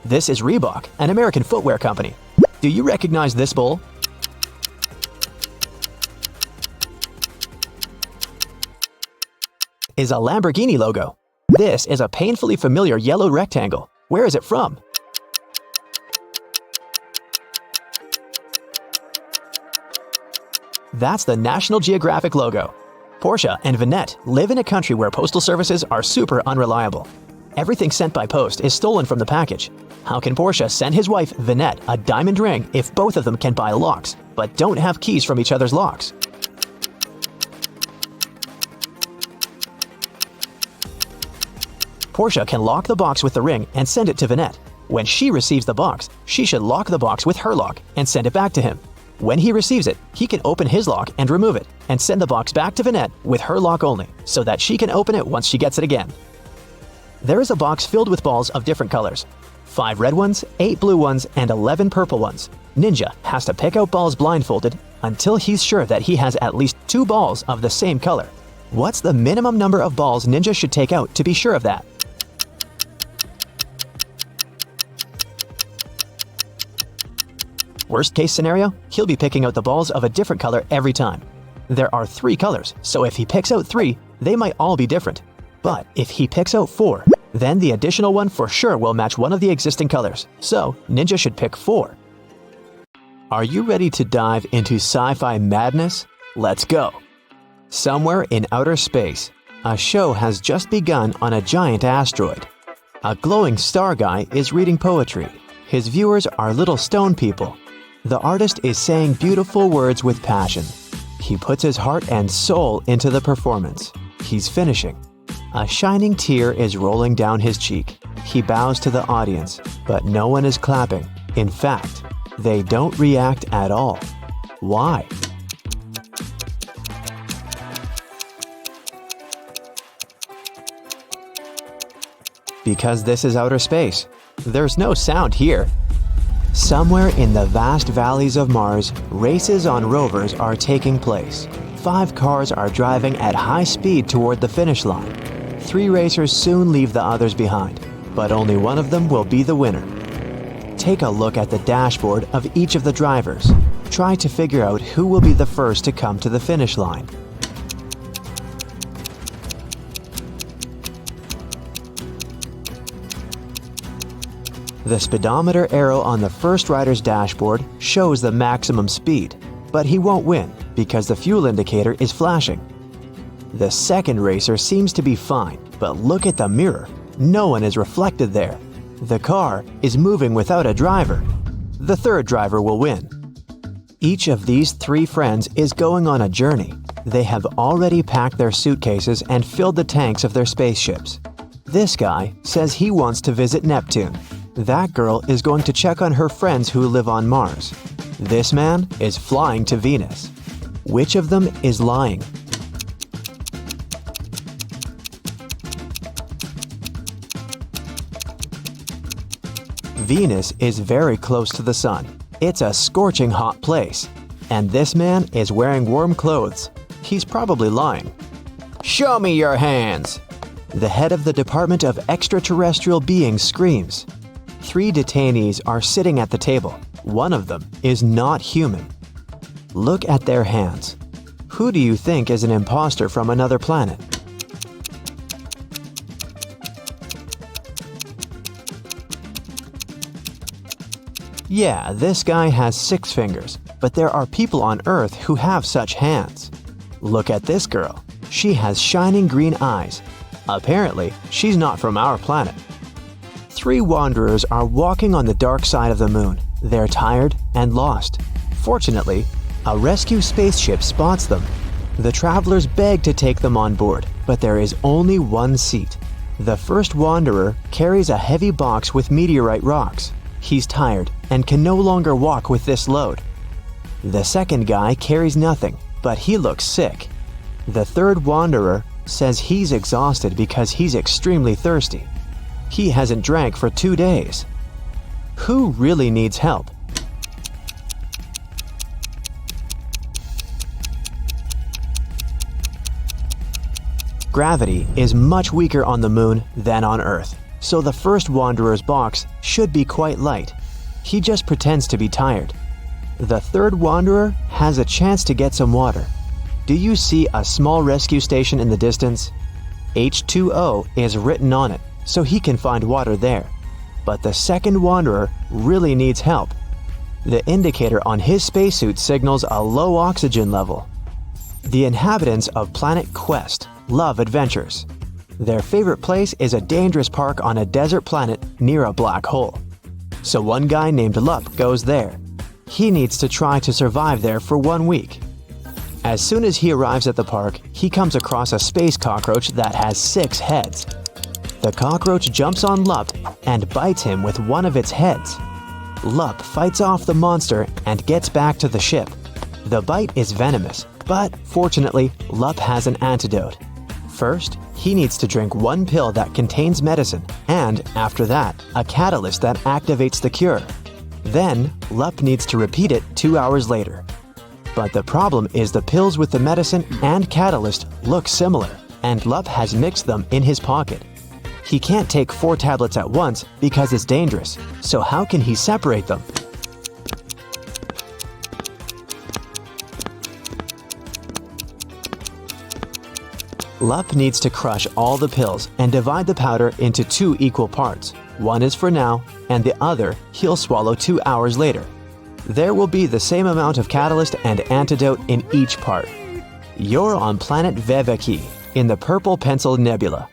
This is Reebok, an American footwear company. Do you recognize this bowl? Is a Lamborghini logo. This is a painfully familiar yellow rectangle. Where is it from? That's the National Geographic logo. Portia and Vinette live in a country where postal services are super unreliable. Everything sent by post is stolen from the package. How can Portia send his wife, Vinette, a diamond ring if both of them can buy locks, but don't have keys from each other's locks? Portia can lock the box with the ring and send it to Vinette. When she receives the box, she should lock the box with her lock and send it back to him. When he receives it, he can open his lock and remove it, and send the box back to Vinette with her lock only, so that she can open it once she gets it again. There is a box filled with balls of different colors. 5 red ones, 8 blue ones, and 11 purple ones. Ninja has to pick out balls blindfolded until he's sure that he has at least 2 balls of the same color. What's the minimum number of balls Ninja should take out to be sure of that? Worst case scenario, he'll be picking out the balls of a different color every time. There are 3 colors, so if he picks out 3, they might all be different. But if he picks out 4, then the additional one for sure will match one of the existing colors, so Ninja should pick 4. Are you ready to dive into sci-fi madness? Let's go! Somewhere in outer space, a show has just begun on a giant asteroid. A glowing star guy is reading poetry. His viewers are little stone people. The artist is saying beautiful words with passion. He puts his heart and soul into the performance. He's finishing. A shining tear is rolling down his cheek. He bows to the audience, but no one is clapping. In fact, they don't react at all. Why? Because this is outer space. There's no sound here. Somewhere in the vast valleys of Mars, races on rovers are taking place. 5 cars are driving at high speed toward the finish line. 3 racers soon leave the others behind, but only one of them will be the winner. Take a look at the dashboard of each of the drivers. Try to figure out who will be the first to come to the finish line. The speedometer arrow on the first rider's dashboard shows the maximum speed, but he won't win because the fuel indicator is flashing. The second racer seems to be fine, but look at the mirror. No one is reflected there. The car is moving without a driver. The third driver will win. Each of these 3 friends is going on a journey. They have already packed their suitcases and filled the tanks of their spaceships. This guy says he wants to visit Neptune. That girl is going to check on her friends who live on Mars. This man is flying to Venus. Which of them is lying? Venus is very close to the sun. It's a scorching hot place. And this man is wearing warm clothes. He's probably lying. Show me your hands! The head of the Department of Extraterrestrial Beings screams. 3 detainees are sitting at the table. One of them is not human. Look at their hands. Who do you think is an imposter from another planet? Yeah, this guy has 6 fingers, but there are people on Earth who have such hands. Look at this girl. She has shining green eyes. Apparently, she's not from our planet. 3 wanderers are walking on the dark side of the moon. They're tired and lost. Fortunately, a rescue spaceship spots them. The travelers beg to take them on board, but there is only one seat. The first wanderer carries a heavy box with meteorite rocks. He's tired and can no longer walk with this load. The second guy carries nothing, but he looks sick. The third wanderer says he's exhausted because he's extremely thirsty. He hasn't drank for 2 days. Who really needs help? gravity is much weaker on the moon than on Earth, so the first wanderer's box should be quite light. He just pretends to be tired. The third wanderer has a chance to get some water. Do you see a small rescue station in the distance? H2O is written on it, so he can find water there. But the second wanderer really needs help. The indicator on his spacesuit signals a low oxygen level. The inhabitants of Planet Quest love adventures. Their favorite place is a dangerous park on a desert planet near a black hole. So one guy named Lup goes there. He needs to try to survive there for 1 week. As soon as he arrives at the park, he comes across a space cockroach that has 6 heads. The cockroach jumps on Lup and bites him with one of its heads. Lup fights off the monster and gets back to the ship. The bite is venomous, but fortunately, Lup has an antidote. First, he needs to drink 1 pill that contains medicine, and after that, a catalyst that activates the cure. Then, Lup needs to repeat it 2 hours later. But the problem is the pills with the medicine and catalyst look similar, and Lup has mixed them in his pocket. He can't take 4 tablets at once because it's dangerous, so how can he separate them? Lup needs to crush all the pills and divide the powder into 2 equal parts. One is for now, and the other he'll swallow 2 hours later. There will be the same amount of catalyst and antidote in each part. You're on planet Veveki, in the Purple Pencil Nebula.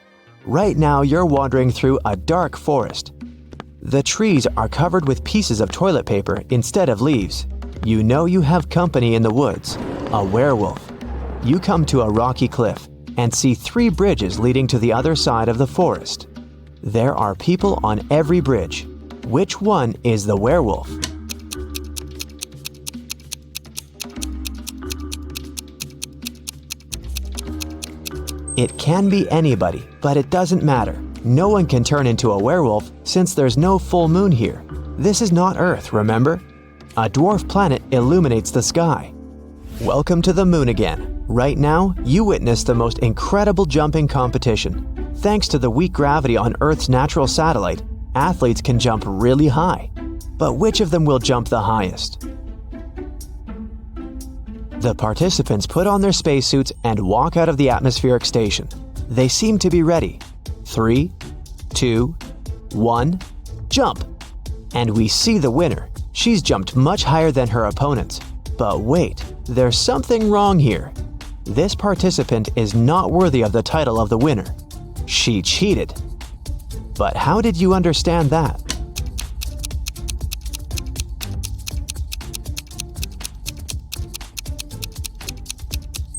Right now you're wandering through a dark forest. The trees are covered with pieces of toilet paper instead of leaves. You know you have company in the woods, a werewolf. You come to a rocky cliff and see 3 bridges leading to the other side of the forest. There are people on every bridge. Which one is the werewolf? It can be anybody, but it doesn't matter. No one can turn into a werewolf since there's no full moon here. This is not Earth, remember? A dwarf planet illuminates the sky. Welcome to the moon again. Right now, you witness the most incredible jumping competition. Thanks to the weak gravity on Earth's natural satellite, athletes can jump really high. But which of them will jump the highest? The participants put on their spacesuits and walk out of the atmospheric station. They seem to be ready. 3, 2, 1, jump! And we see the winner. She's jumped much higher than her opponents. But wait, there's something wrong here. This participant is not worthy of the title of the winner. She cheated. But how did you understand that?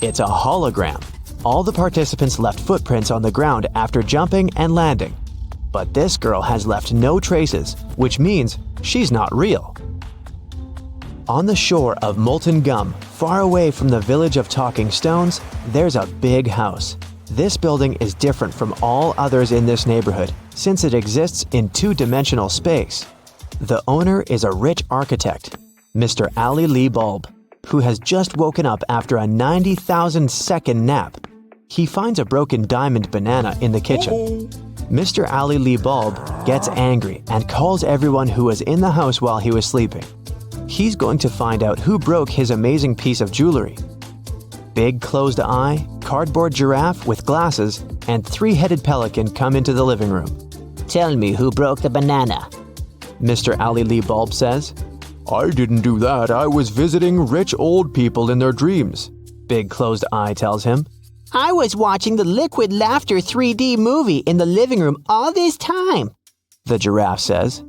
It's a hologram. All the participants left footprints on the ground after jumping and landing. But this girl has left no traces, which means she's not real. On the shore of Molten Gum, far away from the village of Talking Stones, there's a big house. This building is different from all others in this neighborhood since it exists in 2-dimensional space. The owner is a rich architect, Mr. Ali Lee Bulb, who has just woken up after a 90,000-second nap. He finds a broken diamond banana in the kitchen. Mr. Ali Lee Bulb gets angry and calls everyone who was in the house while he was sleeping. He's going to find out who broke his amazing piece of jewelry. Big closed eye, cardboard giraffe with glasses, and 3-headed pelican come into the living room. Tell me who broke the banana. Mr. Ali Lee Bulb says. I didn't do that. I was visiting rich old people in their dreams. Big closed eye tells him. I was watching the Liquid Laughter 3D movie in the living room all this time. The giraffe says.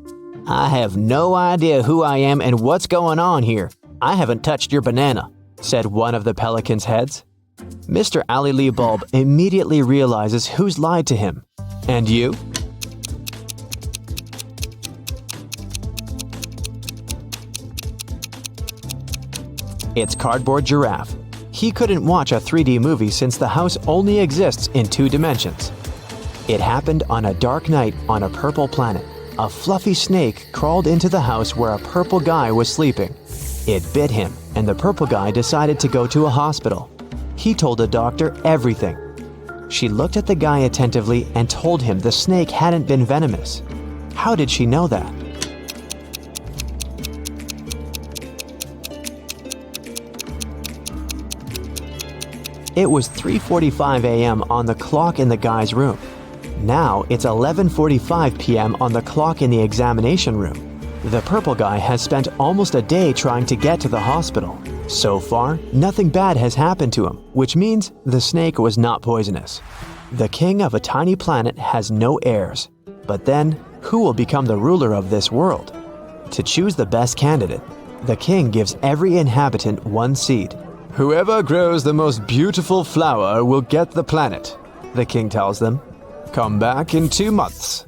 I have no idea who I am and what's going on here. I haven't touched your banana, said one of the pelican's heads. Mr. Ali Lee Bulb immediately realizes who's lied to him. And you? It's Cardboard Giraffe. He couldn't watch a 3D movie since the house only exists in 2 dimensions. It happened on a dark night on a purple planet. A fluffy snake crawled into the house where a purple guy was sleeping. It bit him, and the purple guy decided to go to a hospital. He told the doctor everything. She looked at the guy attentively and told him the snake hadn't been venomous. How did she know that? It was 3:45 a.m. on the clock in the guy's room. Now it's 11:45 p.m. on the clock in the examination room. The purple guy has spent almost a day trying to get to the hospital. So far, nothing bad has happened to him, which means the snake was not poisonous. The king of a tiny planet has no heirs. But then, who will become the ruler of this world? To choose the best candidate, the king gives every inhabitant one seed. Whoever grows the most beautiful flower will get the planet, the king tells them. Come back in 2 months.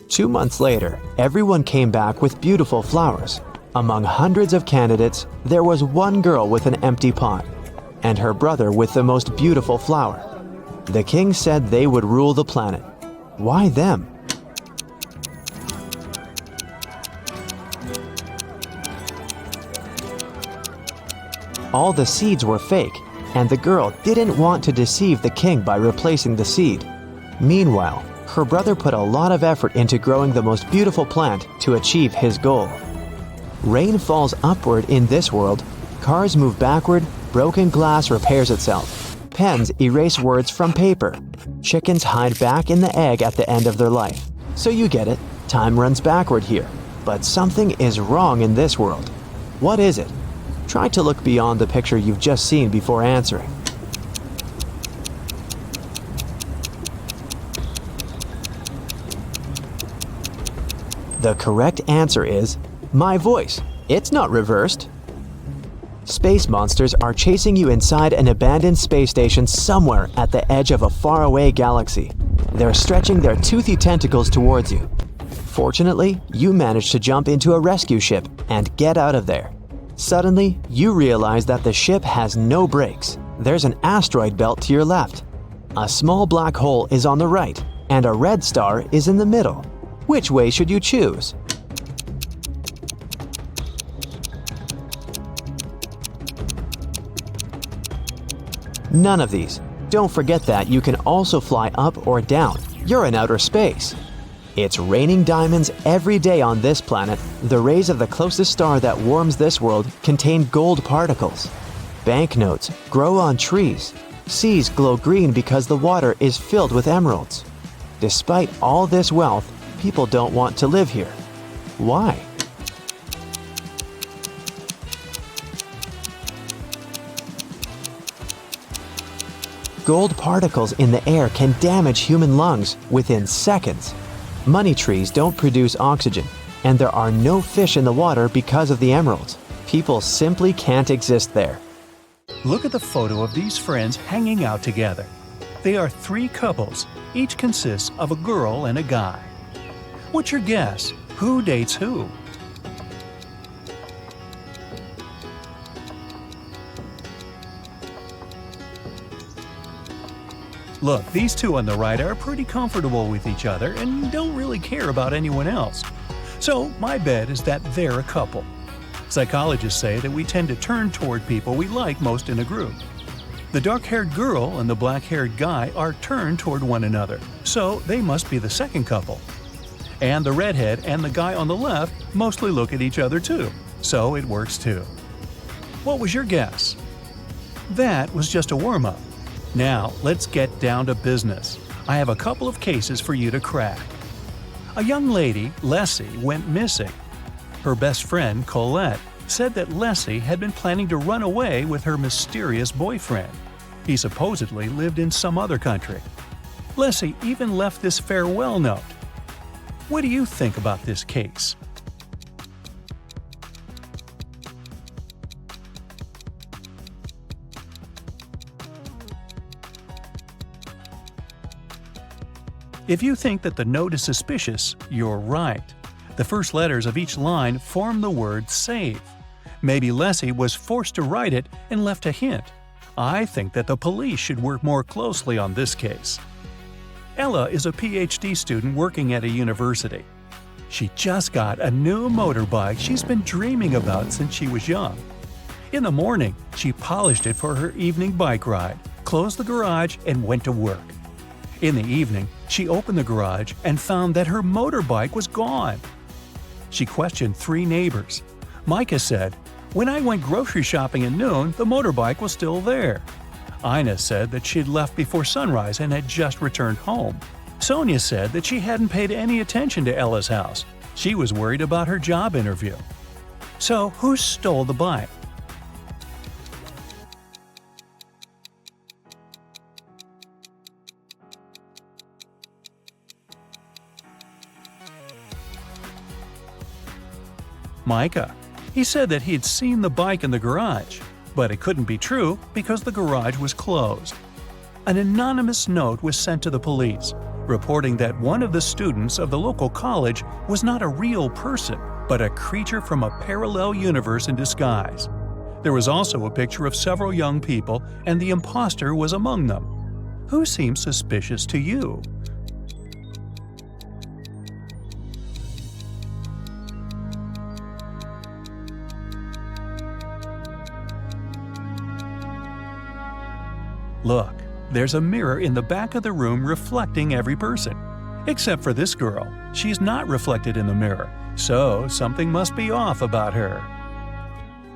2 months later, everyone came back with beautiful flowers. Among hundreds of candidates, there was one girl with an empty pot, and her brother with the most beautiful flower. The king said they would rule the planet. Why them? All the seeds were fake, and the girl didn't want to deceive the king by replacing the seed. Meanwhile, her brother put a lot of effort into growing the most beautiful plant to achieve his goal. Rain falls upward in this world, cars move backward, broken glass repairs itself, pens erase words from paper, chickens hide back in the egg at the end of their life. So you get it, time runs backward here. But something is wrong in this world. What is it? Try to look beyond the picture you've just seen before answering. The correct answer is my voice. It's not reversed. Space monsters are chasing you inside an abandoned space station somewhere at the edge of a faraway galaxy. They're stretching their toothy tentacles towards you. Fortunately, you manage to jump into a rescue ship and get out of there. Suddenly, you realize that the ship has no brakes. There's an asteroid belt to your left. A small black hole is on the right, and a red star is in the middle. Which way should you choose? None of these. Don't forget that you can also fly up or down. You're in outer space. It's raining diamonds every day on this planet. The rays of the closest star that warms this world contain gold particles. Banknotes grow on trees. Seas glow green because the water is filled with emeralds. Despite all this wealth, people don't want to live here. Why? Gold particles in the air can damage human lungs within seconds. Money trees don't produce oxygen, and there are no fish in the water because of the emeralds. People simply can't exist there. Look at the photo of these friends hanging out together. They are 3 couples. Each consists of a girl and a guy. What's your guess? Who dates who? Look, these two on the right are pretty comfortable with each other and don't really care about anyone else. So my bet is that they're a couple. Psychologists say that we tend to turn toward people we like most in a group. The dark-haired girl and the black-haired guy are turned toward one another, so they must be the second couple. And the redhead and the guy on the left mostly look at each other too, so it works too. What was your guess? That was just a warm-up. Now, let's get down to business. I have a couple of cases for you to crack. A young lady, Leslie, went missing. Her best friend, Colette, said that Leslie had been planning to run away with her mysterious boyfriend. He supposedly lived in some other country. Leslie even left this farewell note. What do you think about this case? If you think that the note is suspicious, you're right. The first letters of each line form the word save. Maybe Leslie was forced to write it and left a hint. I think that the police should work more closely on this case. Ella is a PhD student working at a university. She just got a new motorbike she's been dreaming about since she was young. In the morning, she polished it for her evening bike ride, closed the garage, and went to work. In the evening, she opened the garage and found that her motorbike was gone. She questioned 3 neighbors. Micah said, "When I went grocery shopping at noon, the motorbike was still there." Ina said that she'd left before sunrise and had just returned home. Sonia said that she hadn't paid any attention to Ella's house. She was worried about her job interview. So, who stole the bike? Micah. He said that he'd seen the bike in the garage, but it couldn't be true because the garage was closed. An anonymous note was sent to the police, reporting that one of the students of the local college was not a real person, but a creature from a parallel universe in disguise. There was also a picture of several young people, and the impostor was among them. Who seems suspicious to you? Look, there's a mirror in the back of the room reflecting every person. Except for this girl. She's not reflected in the mirror, so something must be off about her.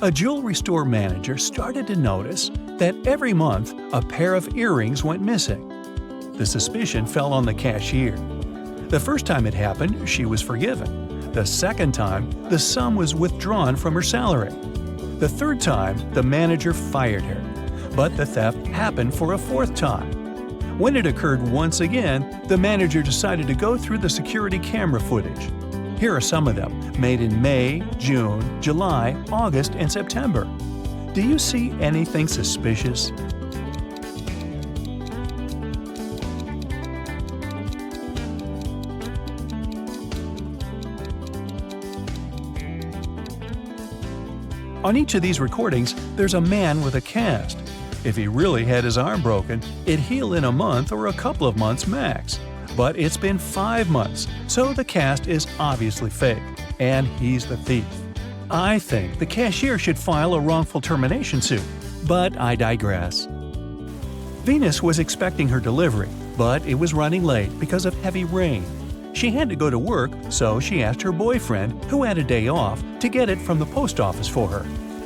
A jewelry store manager started to notice that every month a pair of earrings went missing. The suspicion fell on the cashier. The first time it happened, she was forgiven. The second time, the sum was withdrawn from her salary. The third time, the manager fired her. But the theft happened for a fourth time. When it occurred once again, the manager decided to go through the security camera footage. Here are some of them, made in May, June, July, August, and September. Do you see anything suspicious? On each of these recordings, there's a man with a cast. If he really had his arm broken, it'd heal in a month or a couple of months max. But it's been 5 months, so the cast is obviously fake, and he's the thief. I think the cashier should file a wrongful termination suit, but I digress. Venus was expecting her delivery, but it was running late because of heavy rain. She had to go to work, so she asked her boyfriend, who had a day off, to get it from the post office for her.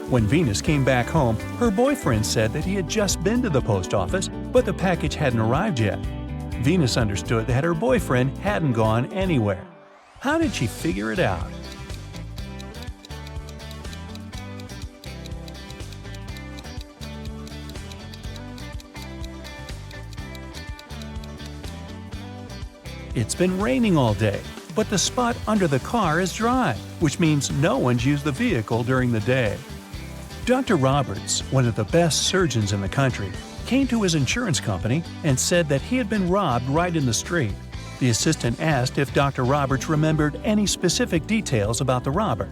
When Venus came back home, her boyfriend said that he had just been to the post office, but the package hadn't arrived yet. Venus understood that her boyfriend hadn't gone anywhere. How did she figure it out? It's been raining all day, but the spot under the car is dry, which means no one's used the vehicle during the day. Dr. Roberts, one of the best surgeons in the country, came to his insurance company and said that he had been robbed right in the street. The assistant asked if Dr. Roberts remembered any specific details about the robber.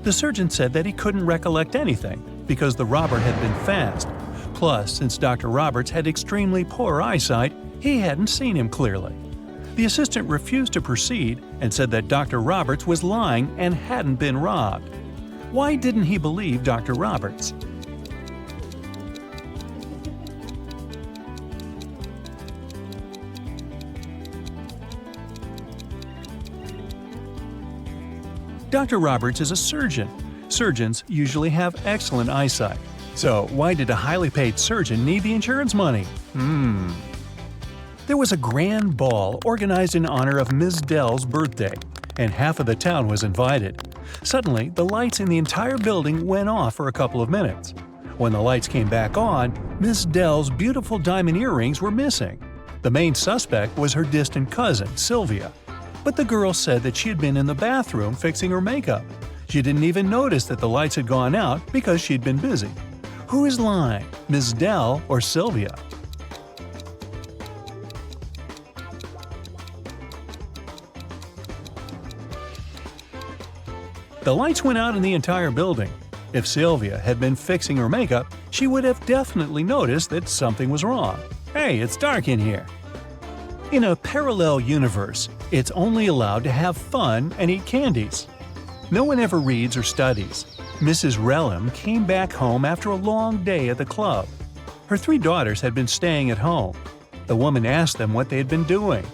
The surgeon said that he couldn't recollect anything because the robber had been fast. Plus, since Dr. Roberts had extremely poor eyesight, he hadn't seen him clearly. The assistant refused to proceed and said that Dr. Roberts was lying and hadn't been robbed. Why didn't he believe Dr. Roberts? Dr. Roberts is a surgeon. Surgeons usually have excellent eyesight. So why did a highly paid surgeon need the insurance money? There was a grand ball organized in honor of Ms. Dell's birthday, and half of the town was invited. Suddenly, the lights in the entire building went off for a couple of minutes. When the lights came back on, Ms. Dell's beautiful diamond earrings were missing. The main suspect was her distant cousin, Sylvia. But the girl said that she had been in the bathroom fixing her makeup. She didn't even notice that the lights had gone out because she'd been busy. Who is lying, Ms. Dell or Sylvia? The lights went out in the entire building. If Sylvia had been fixing her makeup, she would have definitely noticed that something was wrong. Hey, it's dark in here. In a parallel universe, it's only allowed to have fun and eat candies. No one ever reads or studies. Mrs. Relham came back home after a long day at the club. Her 3 daughters had been staying at home. The woman asked them what they had been doing.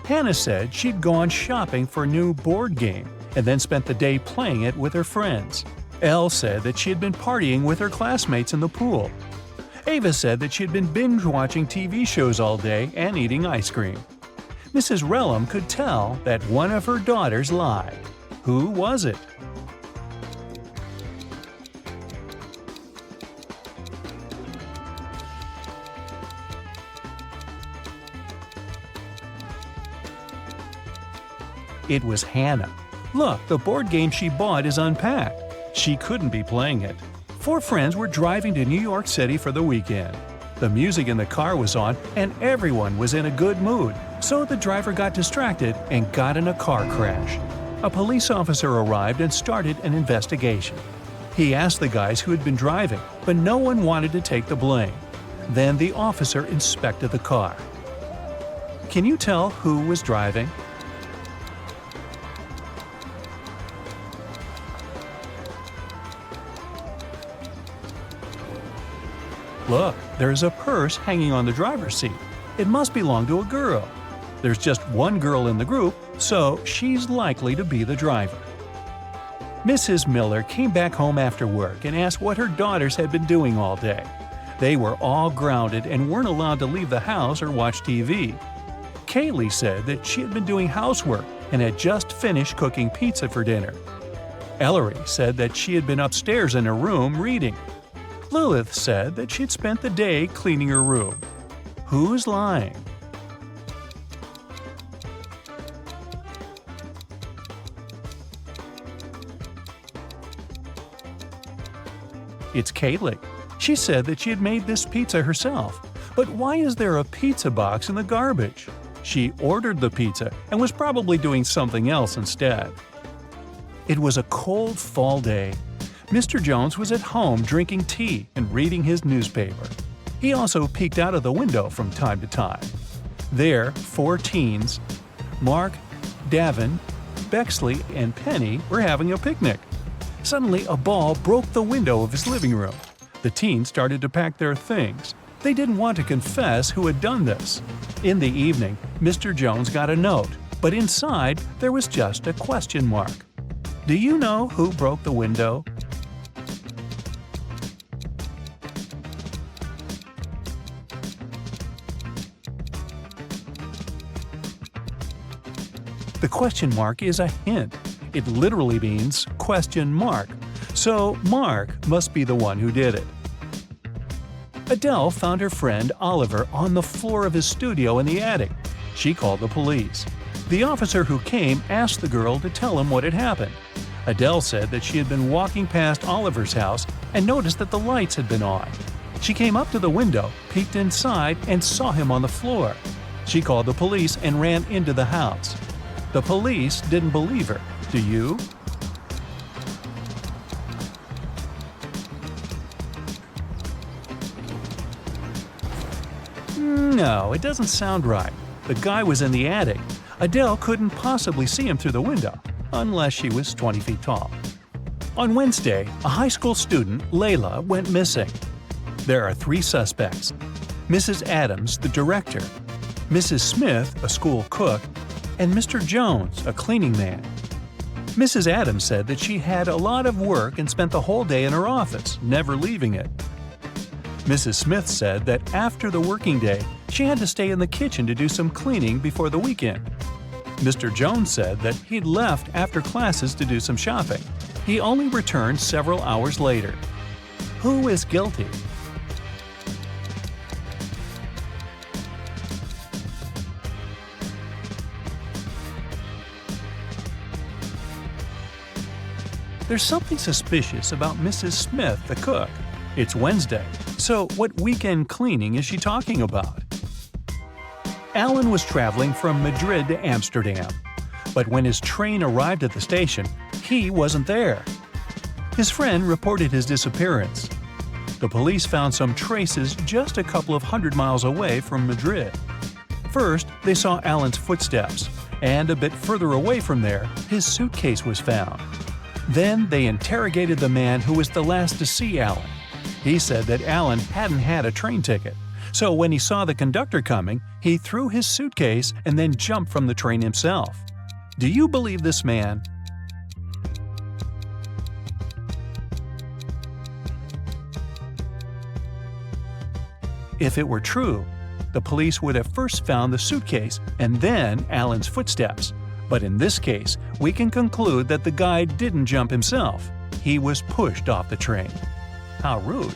Hannah said she'd gone shopping for a new board game and then spent the day playing it with her friends. Elle said that she had been partying with her classmates in the pool. Ava said that she had been binge-watching TV shows all day and eating ice cream. Mrs. Relham could tell that one of her daughters lied. Who was it? It was Hannah. Look, the board game she bought is unpacked. She couldn't be playing it. 4 friends were driving to New York City for the weekend. The music in the car was on and everyone was in a good mood, so the driver got distracted and got in a car crash. A police officer arrived and started an investigation. He asked the guys who had been driving, but no one wanted to take the blame. Then the officer inspected the car. Can you tell who was driving? Look, there's a purse hanging on the driver's seat. It must belong to a girl. There's just one girl in the group, so she's likely to be the driver. Mrs. Miller came back home after work and asked what her daughters had been doing all day. They were all grounded and weren't allowed to leave the house or watch TV. Kaylee said that she had been doing housework and had just finished cooking pizza for dinner. Ellery said that she had been upstairs in her room reading. Lilith said that she'd spent the day cleaning her room. Who's lying? It's Kaylee. She said that she had made this pizza herself. But why is there a pizza box in the garbage? She ordered the pizza and was probably doing something else instead. It was a cold fall day. Mr. Jones was at home drinking tea and reading his newspaper. He also peeked out of the window from time to time. There, 4 teens, Mark, Davin, Bexley, and Penny, were having a picnic. Suddenly, a ball broke the window of his living room. The teens started to pack their things. They didn't want to confess who had done this. In the evening, Mr. Jones got a note, but inside there was just a question mark. Do you know who broke the window? The question mark is a hint. It literally means question mark. So Mark must be the one who did it. Adele found her friend Oliver on the floor of his studio in the attic. She called the police. The officer who came asked the girl to tell him what had happened. Adele said that she had been walking past Oliver's house and noticed that the lights had been on. She came up to the window, peeked inside, and saw him on the floor. She called the police and ran into the house. The police didn't believe her. Do you? No, it doesn't sound right. The guy was in the attic. Adele couldn't possibly see him through the window, unless she was 20 feet tall. On Wednesday, a high school student, Layla, went missing. There are 3 suspects: Mrs. Adams, the director, Mrs. Smith, a school cook, and Mr. Jones, a cleaning man. Mrs. Adams said that she had a lot of work and spent the whole day in her office, never leaving it. Mrs. Smith said that after the working day, she had to stay in the kitchen to do some cleaning before the weekend. Mr. Jones said that he'd left after classes to do some shopping. He only returned several hours later. Who is guilty? There's something suspicious about Mrs. Smith, the cook. It's Wednesday, so what weekend cleaning is she talking about? Alan was traveling from Madrid to Amsterdam, but when his train arrived at the station, he wasn't there. His friend reported his disappearance. The police found some traces just a couple of 100 miles away from Madrid. First, they saw Alan's footsteps, and a bit further away from there, his suitcase was found. Then they interrogated the man who was the last to see Alan. He said that Alan hadn't had a train ticket, So when he saw the conductor coming, he threw his suitcase and then jumped from the train himself. Do you believe this man? If it were true, the police would have first found the suitcase and then Alan's footsteps. But in this case, we can conclude that the guy didn't jump himself. He was pushed off the train. How rude.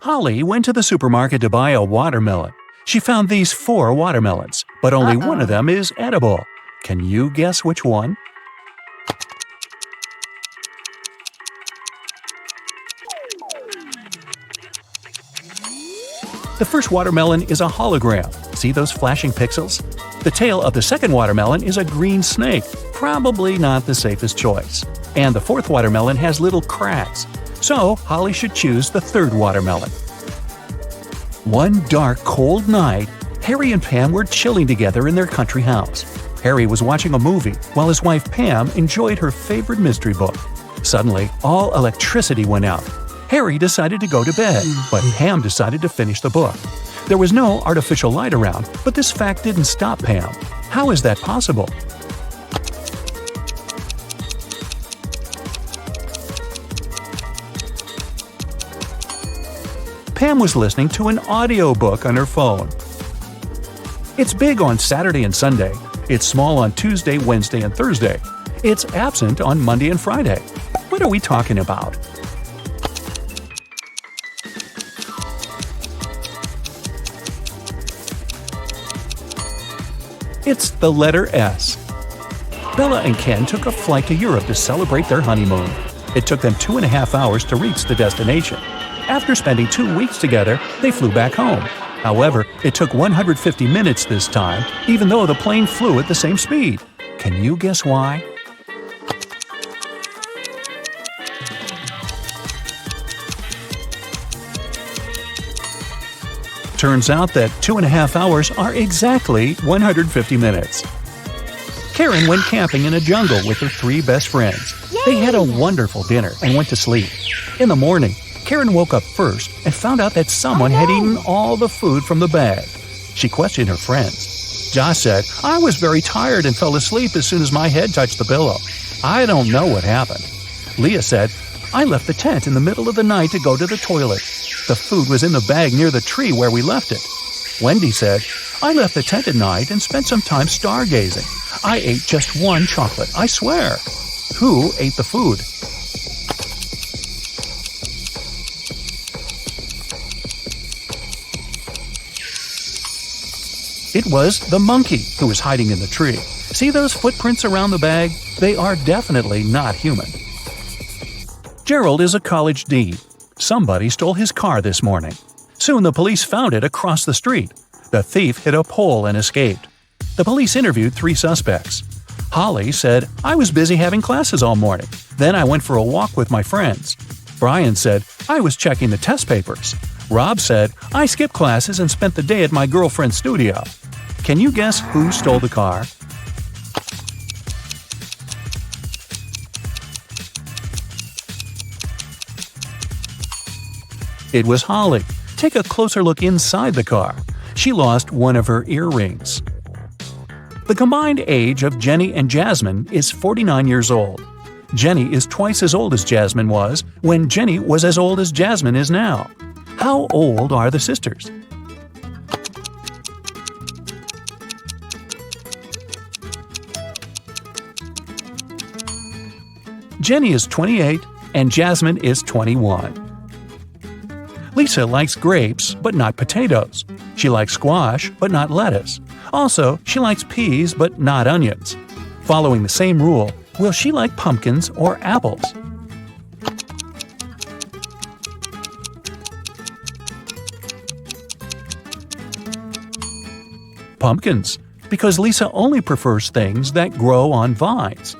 Holly went to the supermarket to buy a watermelon. She found these 4 watermelons, but only one of them is edible. Can you guess which one? The first watermelon is a hologram. See those flashing pixels? The tail of the second watermelon is a green snake, probably not the safest choice. And the 4th watermelon has little cracks. So Holly should choose the 3rd watermelon. One dark, cold night, Harry and Pam were chilling together in their country house. Harry was watching a movie while his wife Pam enjoyed her favorite mystery book. Suddenly, all electricity went out. Harry decided to go to bed, but Pam decided to finish the book. There was no artificial light around, but this fact didn't stop Pam. How is that possible? Pam was listening to an audiobook on her phone. It's big on Saturday and Sunday. It's small on Tuesday, Wednesday, and Thursday. It's absent on Monday and Friday. What are we talking about? It's the letter S. Bella and Ken took a flight to Europe to celebrate their honeymoon. It took them 2.5 hours to reach the destination. After spending 2 weeks together, they flew back home. However, it took 150 minutes this time, even though the plane flew at the same speed. Can you guess why? Turns out that 2.5 hours are exactly 150 minutes. Karen went camping in a jungle with her 3 best friends. They had a wonderful dinner and went to sleep. In the morning, Karen woke up first and found out that someone had eaten all the food from the bag. She questioned her friends. Josh said, "I was very tired and fell asleep as soon as my head touched the pillow. I don't know what happened." Leah said, "I left the tent in the middle of the night to go to the toilet. The food was in the bag near the tree where we left it." Wendy said, "I left the tent at night and spent some time stargazing. I ate just 1 chocolate, I swear." Who ate the food? It was the monkey who was hiding in the tree. See those footprints around the bag? They are definitely not human. Gerald is a college dean. Somebody stole his car this morning. Soon the police found it across the street. The thief hit a pole and escaped. The police interviewed 3 suspects. Holly said, "I was busy having classes all morning. Then I went for a walk with my friends." Brian said, "I was checking the test papers." Rob said, "I skipped classes and spent the day at my girlfriend's studio." Can you guess who stole the car? It was Holly. Take a closer look inside the car. She lost one of her earrings. The combined age of Jenny and Jasmine is 49 years old. Jenny is twice as old as Jasmine was when Jenny was as old as Jasmine is now. How old are the sisters? Jenny is 28 and Jasmine is 21. Lisa likes grapes, but not potatoes. She likes squash, but not lettuce. Also, she likes peas, but not onions. Following the same rule, will she like pumpkins or apples? Pumpkins, because Lisa only prefers things that grow on vines.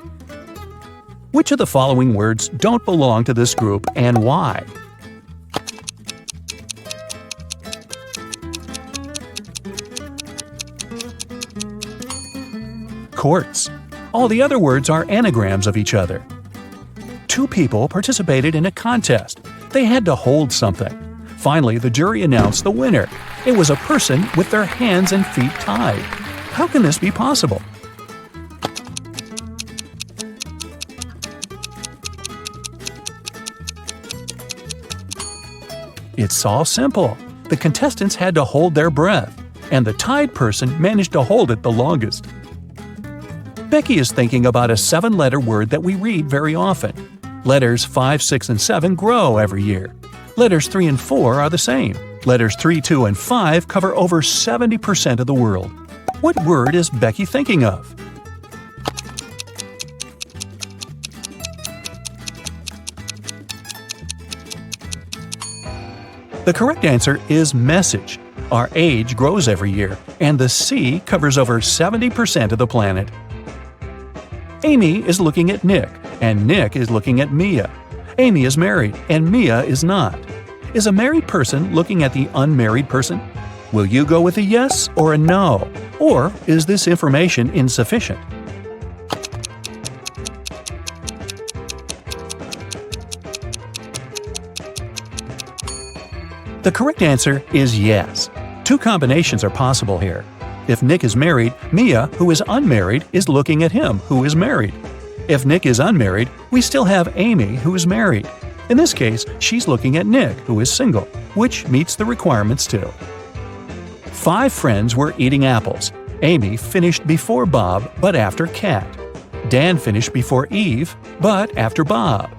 Which of the following words don't belong to this group and why? Quartz. All the other words are anagrams of each other. 2 people participated in a contest. They had to hold something. Finally, the jury announced the winner. It was a person with their hands and feet tied. How can this be possible? It's all simple. The contestants had to hold their breath, and the tied person managed to hold it the longest. Becky is thinking about a 7-letter word that we read very often. Letters 5, 6, and 7 grow every year. Letters 3 and 4 are the same. Letters 3, 2, and 5 cover over 70% of the world. What word is Becky thinking of? The correct answer is message. Our age grows every year, and the C covers over 70% of the planet. Amy is looking at Nick, and Nick is looking at Mia. Amy is married, and Mia is not. Is a married person looking at the unmarried person? Will you go with a yes or a no? Or is this information insufficient? The correct answer is yes. 2 combinations are possible here. If Nick is married, Mia, who is unmarried, is looking at him, who is married. If Nick is unmarried, we still have Amy, who is married. In this case, she's looking at Nick, who is single, which meets the requirements too. 5 friends were eating apples. Amy finished before Bob, but after Kat. Dan finished before Eve, but after Bob.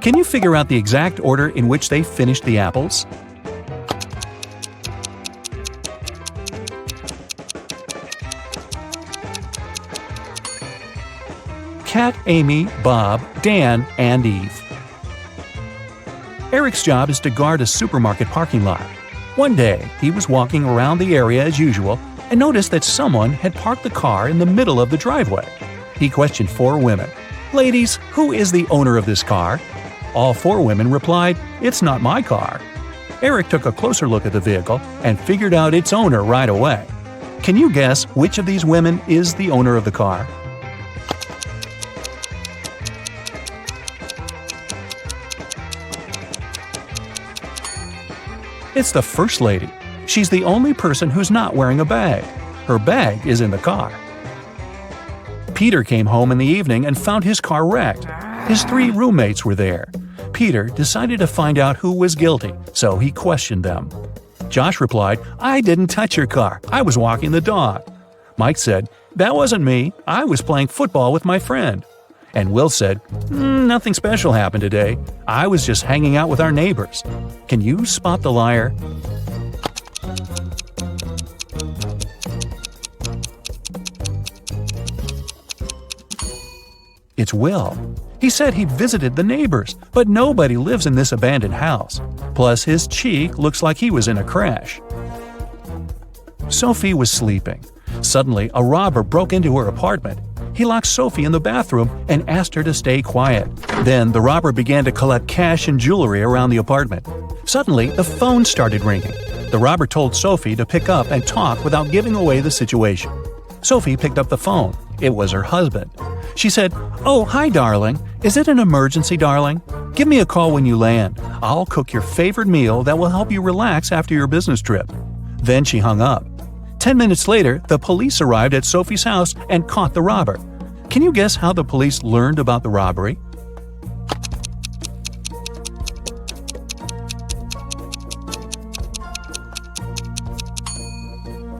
Can you figure out the exact order in which they finished the apples? Kat, Amy, Bob, Dan, and Eve. Eric's job is to guard a supermarket parking lot. One day, he was walking around the area as usual and noticed that someone had parked the car in the middle of the driveway. He questioned 4 women. "Ladies, who is the owner of this car?" All 4 women replied, "It's not my car." Eric took a closer look at the vehicle and figured out its owner right away. Can you guess which of these women is the owner of the car? It's the First Lady. She's the only person who's not wearing a bag. Her bag is in the car. Peter came home in the evening and found his car wrecked. His 3 roommates were there. Peter decided to find out who was guilty, so he questioned them. Josh replied, "I didn't touch your car. I was walking the dog." Mike said, "That wasn't me. I was playing football with my friend." And Will said, "Nothing special happened today. I was just hanging out with our neighbors." Can you spot the liar? It's Will. He said he visited the neighbors, but nobody lives in this abandoned house. Plus, his cheek looks like he was in a crash. Sophie was sleeping. Suddenly, a robber broke into her apartment. He locked Sophie in the bathroom and asked her to stay quiet. Then the robber began to collect cash and jewelry around the apartment. Suddenly, the phone started ringing. The robber told Sophie to pick up and talk without giving away the situation. Sophie picked up the phone. It was her husband. She said, "Oh, hi, darling. Is it an emergency, darling? Give me a call when you land. I'll cook your favorite meal that will help you relax after your business trip." Then she hung up. 10 minutes later, the police arrived at Sophie's house and caught the robber. Can you guess how the police learned about the robbery?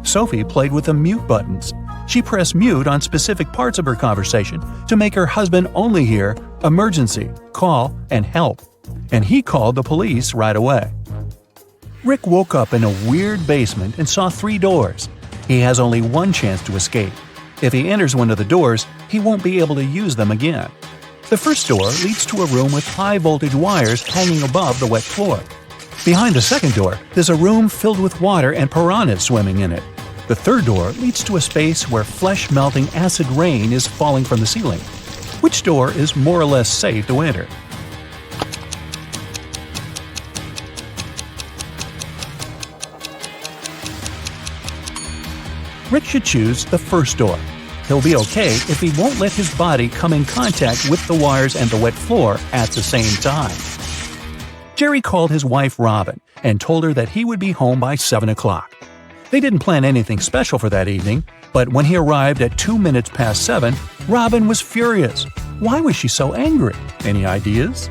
Sophie played with the mute buttons. She pressed mute on specific parts of her conversation to make her husband only hear emergency, call, and help. And he called the police right away. Rick woke up in a weird basement and saw 3 doors. He has only one chance to escape. If he enters one of the doors, he won't be able to use them again. The first door leads to a room with high-voltage wires hanging above the wet floor. Behind the second door, there's a room filled with water and piranhas swimming in it. The third door leads to a space where flesh-melting acid rain is falling from the ceiling. Which door is more or less safe to enter? Rick should choose the first door. He'll be okay if he won't let his body come in contact with the wires and the wet floor at the same time. Jerry called his wife Robin and told her that he would be home by 7 o'clock. They didn't plan anything special for that evening, but when he arrived at 2 minutes past 7, Robin was furious. Why was she so angry? Any ideas?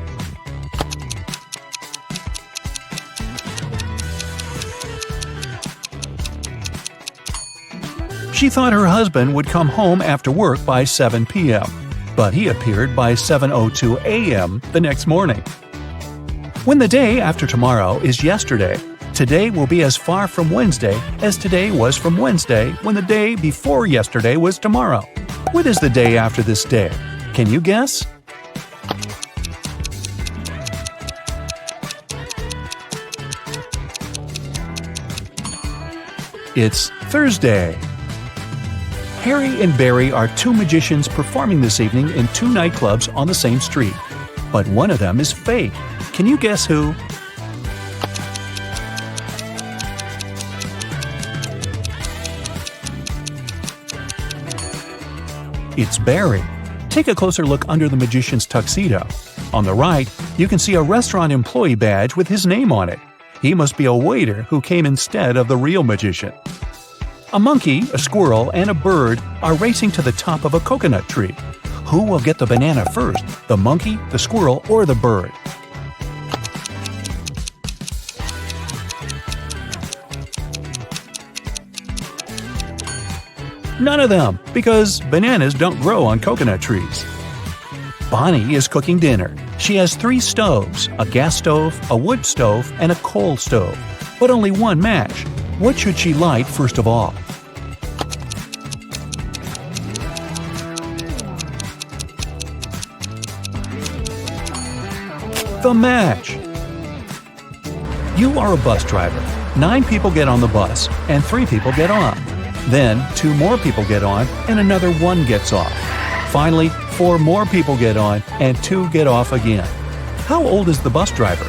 She thought her husband would come home after work by 7 p.m., but he appeared by 7:02 a.m. the next morning. When the day after tomorrow is yesterday, today will be as far from Wednesday as today was from Wednesday when the day before yesterday was tomorrow. What is the day after this day? Can you guess? It's Thursday. Harry and Barry are two magicians performing this evening in two nightclubs on the same street. But one of them is fake. Can you guess who? It's Barry. Take a closer look under the magician's tuxedo. On the right, you can see a restaurant employee badge with his name on it. He must be a waiter who came instead of the real magician. A monkey, a squirrel, and a bird are racing to the top of a coconut tree. Who will get the banana first, the monkey, the squirrel, or the bird? None of them, because bananas don't grow on coconut trees. Bonnie is cooking dinner. She has 3 stoves, a gas stove, a wood stove, and a coal stove, but only one match. What should she light first of all? The match! You are a bus driver. 9 people get on the bus, and 3 people get off. Then 2 more people get on, and another 1 gets off. Finally, 4 more people get on, and 2 get off again. How old is the bus driver?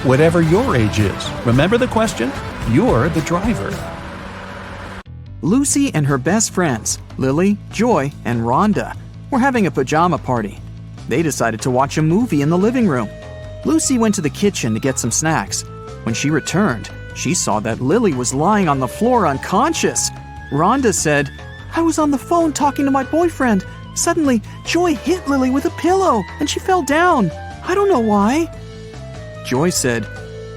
Whatever your age is, remember the question? You're the driver. Lucy and her best friends, Lily, Joy, and Rhonda, were having a pajama party. They decided to watch a movie in the living room. Lucy went to the kitchen to get some snacks. When she returned, she saw that Lily was lying on the floor unconscious. Rhonda said, "I was on the phone talking to my boyfriend. Suddenly, Joy hit Lily with a pillow and she fell down. I don't know why." Joy said,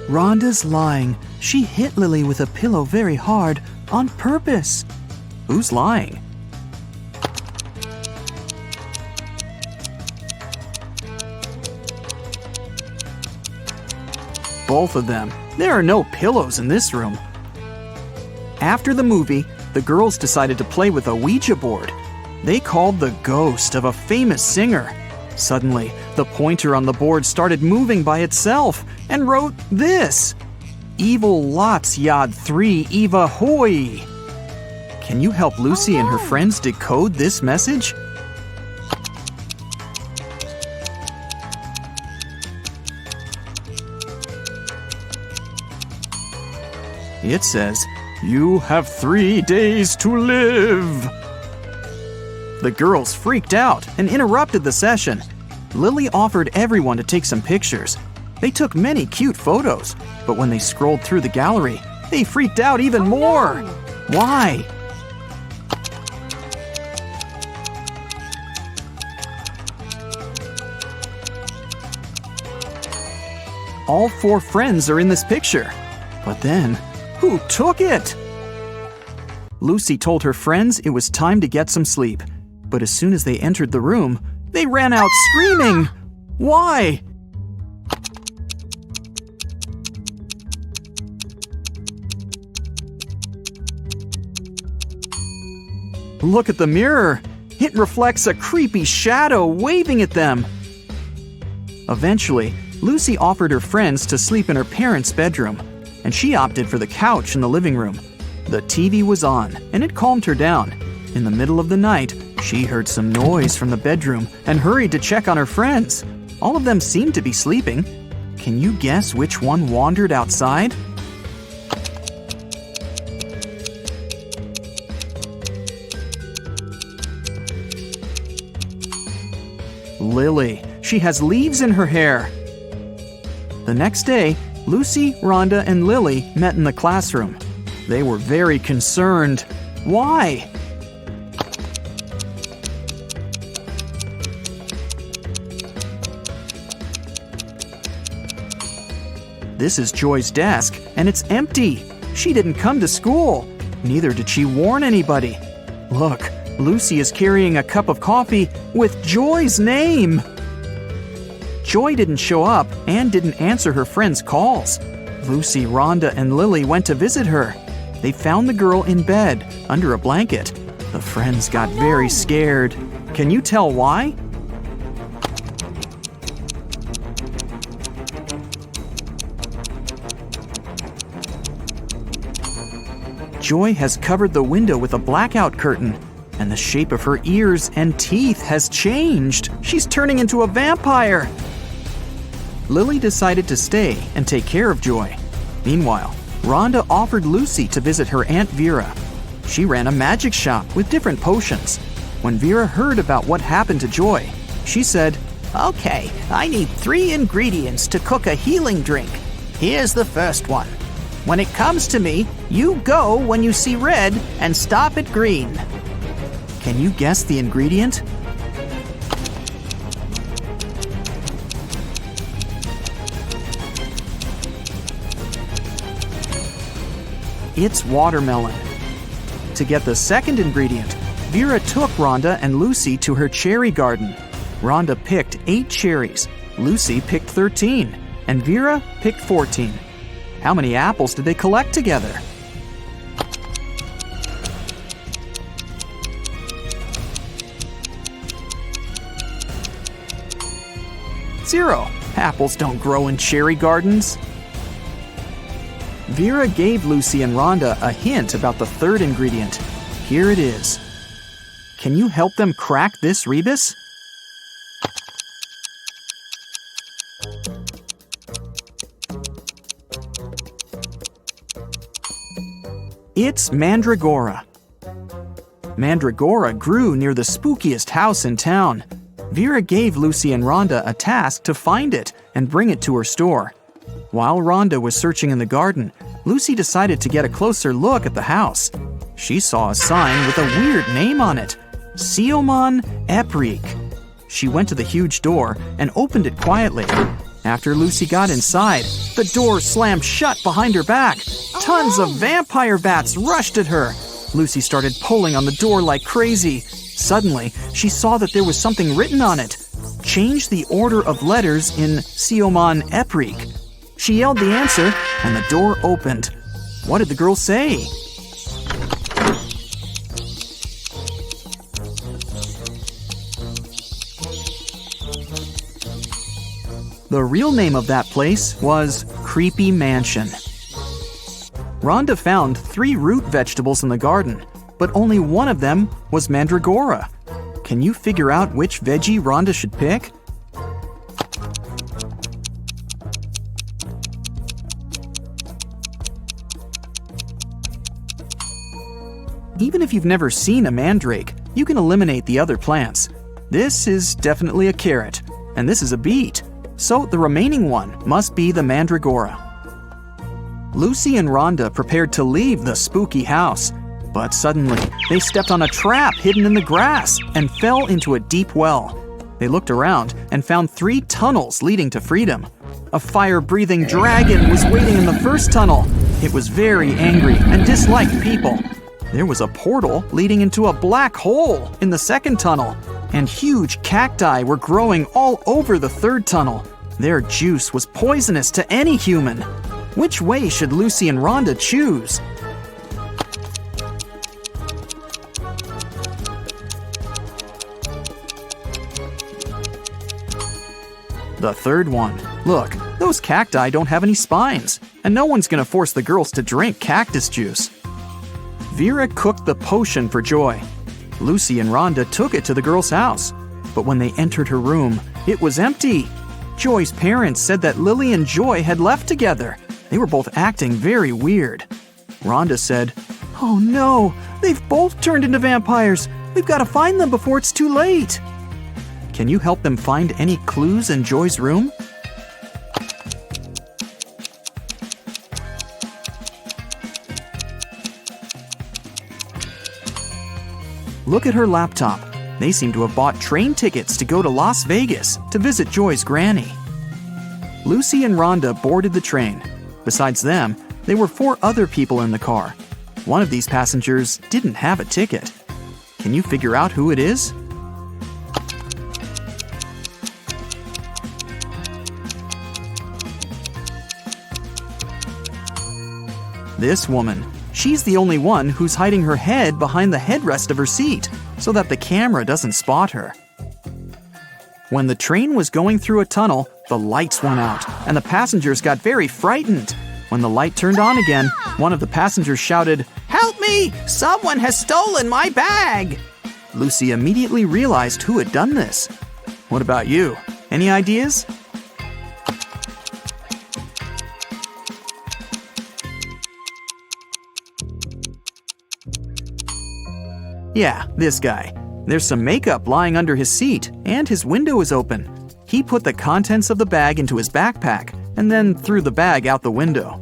"Rhonda's lying. She hit Lily with a pillow very hard, on purpose." Who's lying? Both of them. There are no pillows in this room. After the movie, the girls decided to play with a Ouija board. They called the ghost of a famous singer. Suddenly, the pointer on the board started moving by itself and wrote this: "Evil lots yad 3 Eva hoy." Can you help Lucy and her friends decode this message? It says, "You have 3 days to live." The girls freaked out and interrupted the session. Lily offered everyone to take some pictures. They took many cute photos, but when they scrolled through the gallery, they freaked out even more. Why? All 4 friends are in this picture. But then, who took it? Lucy told her friends it was time to get some sleep. But as soon as they entered the room, they ran out screaming. Why? Look at the mirror. It reflects a creepy shadow waving at them. Eventually, Lucy offered her friends to sleep in her parents' bedroom, and she opted for the couch in the living room. The TV was on, and it calmed her down. In the middle of the night, she heard some noise from the bedroom and hurried to check on her friends. All of them seemed to be sleeping. Can you guess which one wandered outside? Lily. She has leaves in her hair. The next day, Lucy, Rhonda, and Lily met in the classroom. They were very concerned. Why? This is Joy's desk, and it's empty. She didn't come to school. Neither did she warn anybody. Look, Lucy is carrying a cup of coffee with Joy's name. Joy didn't show up and didn't answer her friends' calls. Lucy, Rhonda, and Lily went to visit her. They found the girl in bed, under a blanket. The friends got very scared. Can you tell why? Joy has covered the window with a blackout curtain, and the shape of her ears and teeth has changed. She's turning into a vampire. Lily decided to stay and take care of Joy. Meanwhile, Rhonda offered Lucy to visit her Aunt Vera. She ran a magic shop with different potions. When Vera heard about what happened to Joy, she said, "Okay, I need 3 ingredients to cook a healing drink. Here's the first one. When it comes to me, you go when you see red and stop at green." Can you guess the ingredient? It's watermelon. To get the second ingredient, Vera took Rhonda and Lucy to her cherry garden. Rhonda picked 8 cherries, Lucy picked 13, and Vera picked 14. How many apples did they collect together? 0. Apples don't grow in cherry gardens. Vera gave Lucy and Rhonda a hint about the third ingredient. Here it is. Can you help them crack this rebus? It's mandragora. Mandragora grew near the spookiest house in town. Vera gave Lucy and Rhonda a task to find it and bring it to her store. While Rhonda was searching in the garden, Lucy decided to get a closer look at the house. She saw a sign with a weird name on it, Siomon Eprik. She went to the huge door and opened it quietly. After Lucy got inside, the door slammed shut behind her back. Tons of vampire bats rushed at her. Lucy started pulling on the door like crazy. Suddenly, she saw that there was something written on it. Change the order of letters in Siomon Eprik. She yelled the answer, and the door opened. What did the girl say? The real name of that place was Creepy Mansion. Rhonda found 3 root vegetables in the garden, but only one of them was mandragora. Can you figure out which veggie Rhonda should pick? Even if you've never seen a mandrake, you can eliminate the other plants. This is definitely a carrot, and this is a beet. So the remaining one must be the mandragora. Lucy and Rhonda prepared to leave the spooky house, but suddenly they stepped on a trap hidden in the grass and fell into a deep well. They looked around and found 3 tunnels leading to freedom. A fire-breathing dragon was waiting in the first tunnel. It was very angry and disliked people. There was a portal leading into a black hole in the second tunnel, and huge cacti were growing all over the third tunnel. Their juice was poisonous to any human. Which way should Lucy and Rhonda choose? The third one. Look, those cacti don't have any spines, and no one's gonna force the girls to drink cactus juice. Vera cooked the potion for Joy. Lucy and Rhonda took it to the girl's house, but when they entered her room, it was empty. Joy's parents said that Lily and Joy had left together. They were both acting very weird. Rhonda said, "Oh no, they've both turned into vampires. We've got to find them before it's too late." Can you help them find any clues in Joy's room? Look at her laptop. They seem to have bought train tickets to go to Las Vegas to visit Joy's granny. Lucy and Rhonda boarded the train. Besides them, there were 4 other people in the car. One of these passengers didn't have a ticket. Can you figure out who it is? This woman. She's the only one who's hiding her head behind the headrest of her seat so that the camera doesn't spot her. When the train was going through a tunnel, the lights went out and the passengers got very frightened. When the light turned on again, one of the passengers shouted, Help me! Someone has stolen my bag! Lucy immediately realized who had done this. What about you? Any ideas? Yeah, this guy. There's some makeup lying under his seat, and his window is open. He put the contents of the bag into his backpack, and then threw the bag out the window.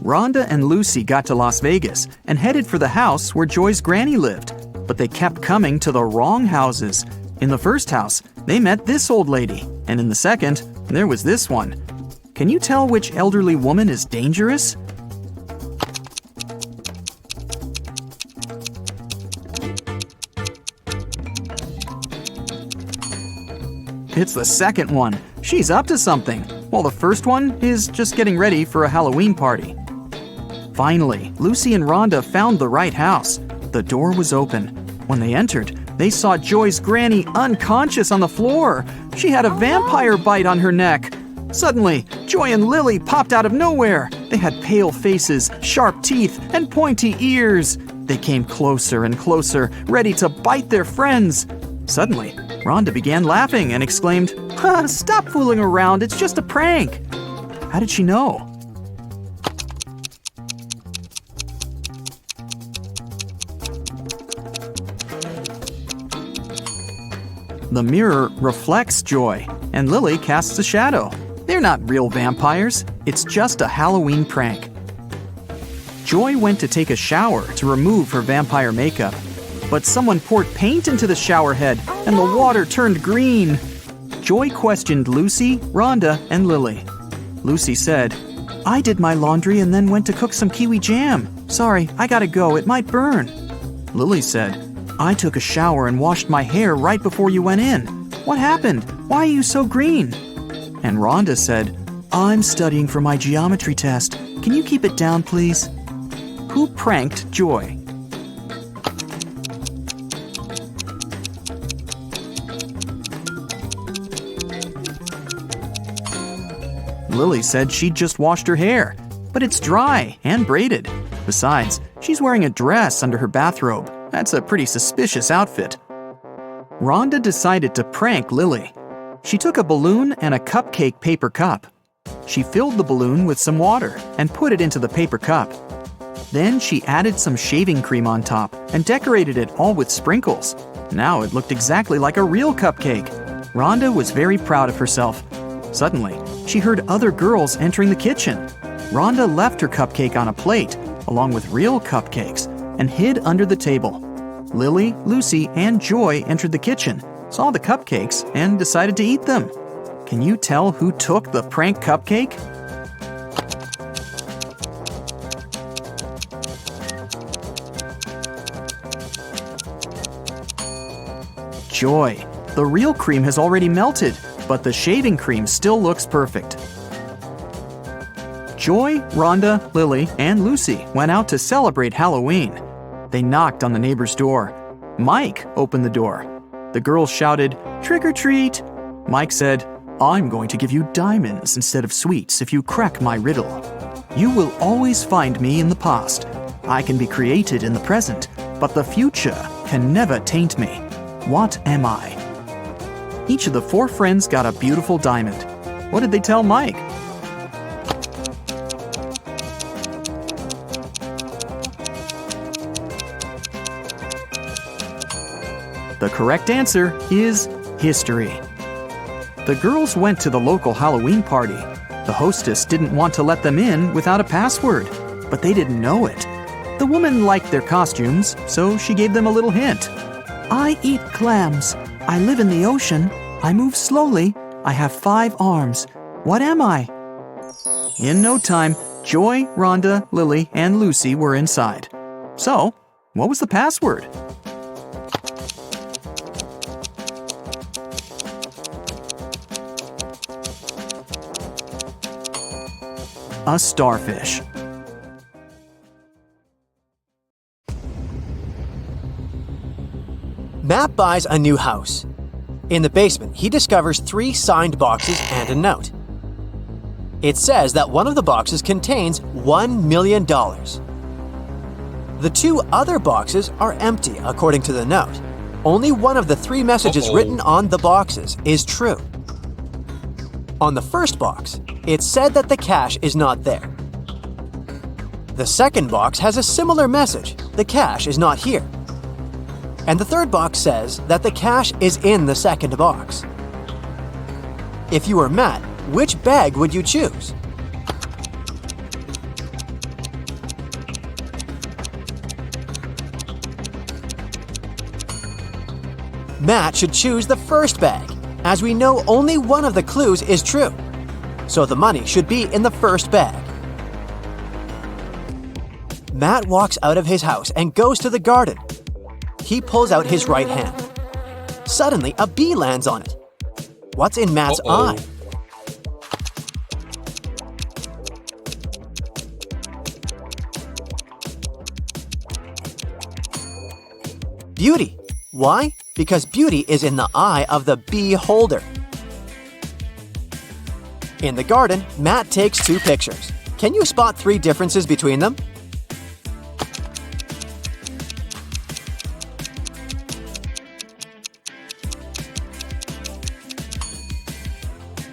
Rhonda and Lucy got to Las Vegas and headed for the house where Joy's granny lived, but they kept coming to the wrong houses. In the first house, they met this old lady, and in the second, there was this one. Can you tell which elderly woman is dangerous? It's the second one. She's up to something, while the first one is just getting ready for a Halloween party. Finally, Lucy and Rhonda found the right house. The door was open. When they entered, they saw Joy's granny unconscious on the floor. She had a vampire bite on her neck. Suddenly, Joy and Lily popped out of nowhere. They had pale faces, sharp teeth, and pointy ears. They came closer and closer, ready to bite their friends. Suddenly, Rhonda began laughing and exclaimed, Stop fooling around, it's just a prank. How did she know? The mirror reflects Joy, and Lily casts a shadow. They're not real vampires, it's just a Halloween prank. Joy went to take a shower to remove her vampire makeup, but someone poured paint into the shower head, and the water turned green. Joy questioned Lucy, Rhonda, and Lily. Lucy said, I did my laundry and then went to cook some kiwi jam. Sorry, I gotta go, it might burn. Lily said, I took a shower and washed my hair right before you went in. What happened? Why are you so green? And Rhonda said, I'm studying for my geometry test. Can you keep it down, please? Who pranked Joy? Lily said she'd just washed her hair, but it's dry and braided. Besides, she's wearing a dress under her bathrobe. That's a pretty suspicious outfit. Rhonda decided to prank Lily. She took a balloon and a cupcake paper cup. She filled the balloon with some water and put it into the paper cup. Then she added some shaving cream on top and decorated it all with sprinkles. Now it looked exactly like a real cupcake. Rhonda was very proud of herself. Suddenly, she heard other girls entering the kitchen. Rhonda left her cupcake on a plate, along with real cupcakes, and hid under the table. Lily, Lucy, and Joy entered the kitchen, saw the cupcakes, and decided to eat them. Can you tell who took the prank cupcake? Joy. The real cream has already melted, but the shaving cream still looks perfect. Joy, Rhonda, Lily, and Lucy went out to celebrate Halloween. They knocked on the neighbor's door. Mike opened the door. The girls shouted, "Trick or treat!" Mike said, "I'm going to give you diamonds instead of sweets if you crack my riddle. You will always find me in the past. I can be created in the present, but the future can never taint me. What am I?" Each of the 4 friends got a beautiful diamond. What did they tell Mike? The correct answer is history. The girls went to the local Halloween party. The hostess didn't want to let them in without a password, but they didn't know it. The woman liked their costumes, so she gave them a little hint. I eat clams. I live in the ocean. I move slowly. I have 5 arms. What am I? In no time, Joy, Rhonda, Lily, and Lucy were inside. So, what was the password? A starfish. Matt buys a new house. In the basement, he discovers 3 signed boxes and a note. It says that one of the boxes contains $1 million. The 2 other boxes are empty, according to the note. Only one of the 3 messages written on the boxes is true. On the first box, it said that the cash is not there. The second box has a similar message: the cash is not here. And the third box says that the cash is in the second box. If you were Matt, which bag would you choose? Matt should choose the first bag, as we know only one of the clues is true. So the money should be in the first bag. Matt walks out of his house and goes to the garden. He pulls out his right hand. Suddenly, a bee lands on it. What's in Matt's eye? Beauty. Why? Because beauty is in the eye of the bee holder. In the garden, Matt takes 2 pictures. Can you spot 3 differences between them?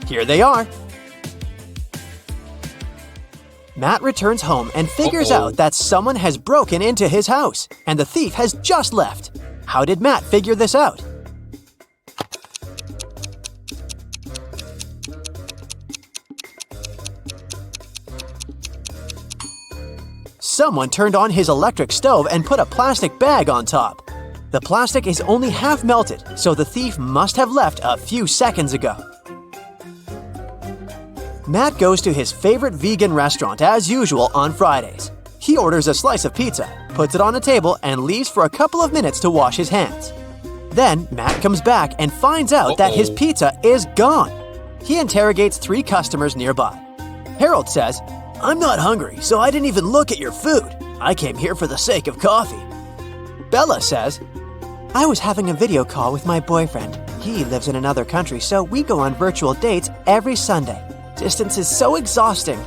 Here they are. Matt returns home and figures out that someone has broken into his house, and the thief has just left. How did Matt figure this out? Someone turned on his electric stove and put a plastic bag on top. The plastic is only half melted, so the thief must have left a few seconds ago. Matt goes to his favorite vegan restaurant as usual on Fridays. He orders a slice of pizza, puts it on a table, and leaves for a couple of minutes to wash his hands. Then Matt comes back and finds out that his pizza is gone. He interrogates 3 customers nearby. Harold says, "I'm not hungry, so I didn't even look at your food. I came here for the sake of coffee." Bella says, "I was having a video call with my boyfriend. He lives in another country, so we go on virtual dates every Sunday. Distance is so exhausting."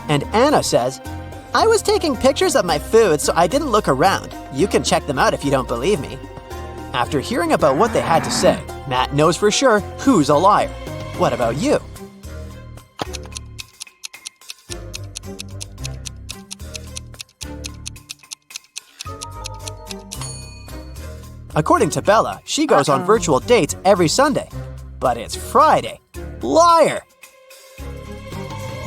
And Anna says, "I was taking pictures of my food, so I didn't look around. You can check them out if you don't believe me." After hearing about what they had to say, Matt knows for sure who's a liar. What about you? According to Bella, she goes on virtual dates every Sunday. But it's Friday. Liar!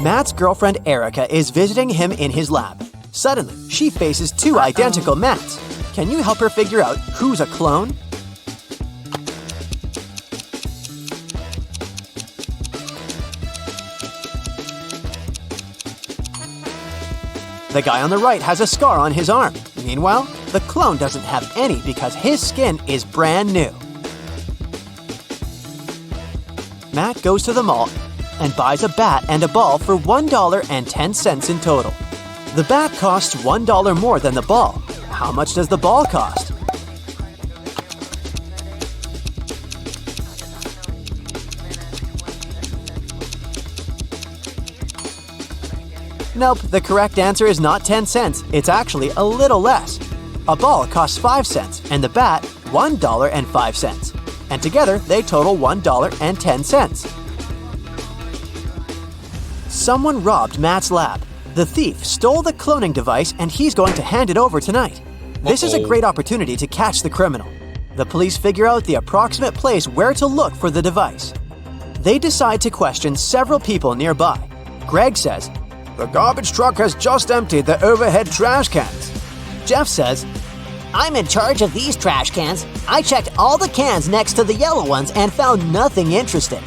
Matt's girlfriend Erica is visiting him in his lab. Suddenly, she faces 2 identical Matts. Can you help her figure out who's a clone? The guy on the right has a scar on his arm. Meanwhile, the clone doesn't have any because his skin is brand new. Matt goes to the mall and buys a bat and a ball for $1.10 in total. The bat costs $1 more than the ball. How much does the ball cost? Nope, the correct answer is not 10 cents. It's actually a little less. A ball costs 5 cents and the bat $1.05. And together they total $1.10. Someone robbed Matt's lab. The thief stole the cloning device and he's going to hand it over tonight. This is a great opportunity to catch the criminal. The police figure out the approximate place where to look for the device. They decide to question several people nearby. Greg says, The garbage truck has just emptied the overhead trash cans. Jeff says, I'm in charge of these trash cans. I checked all the cans next to the yellow ones and found nothing interesting.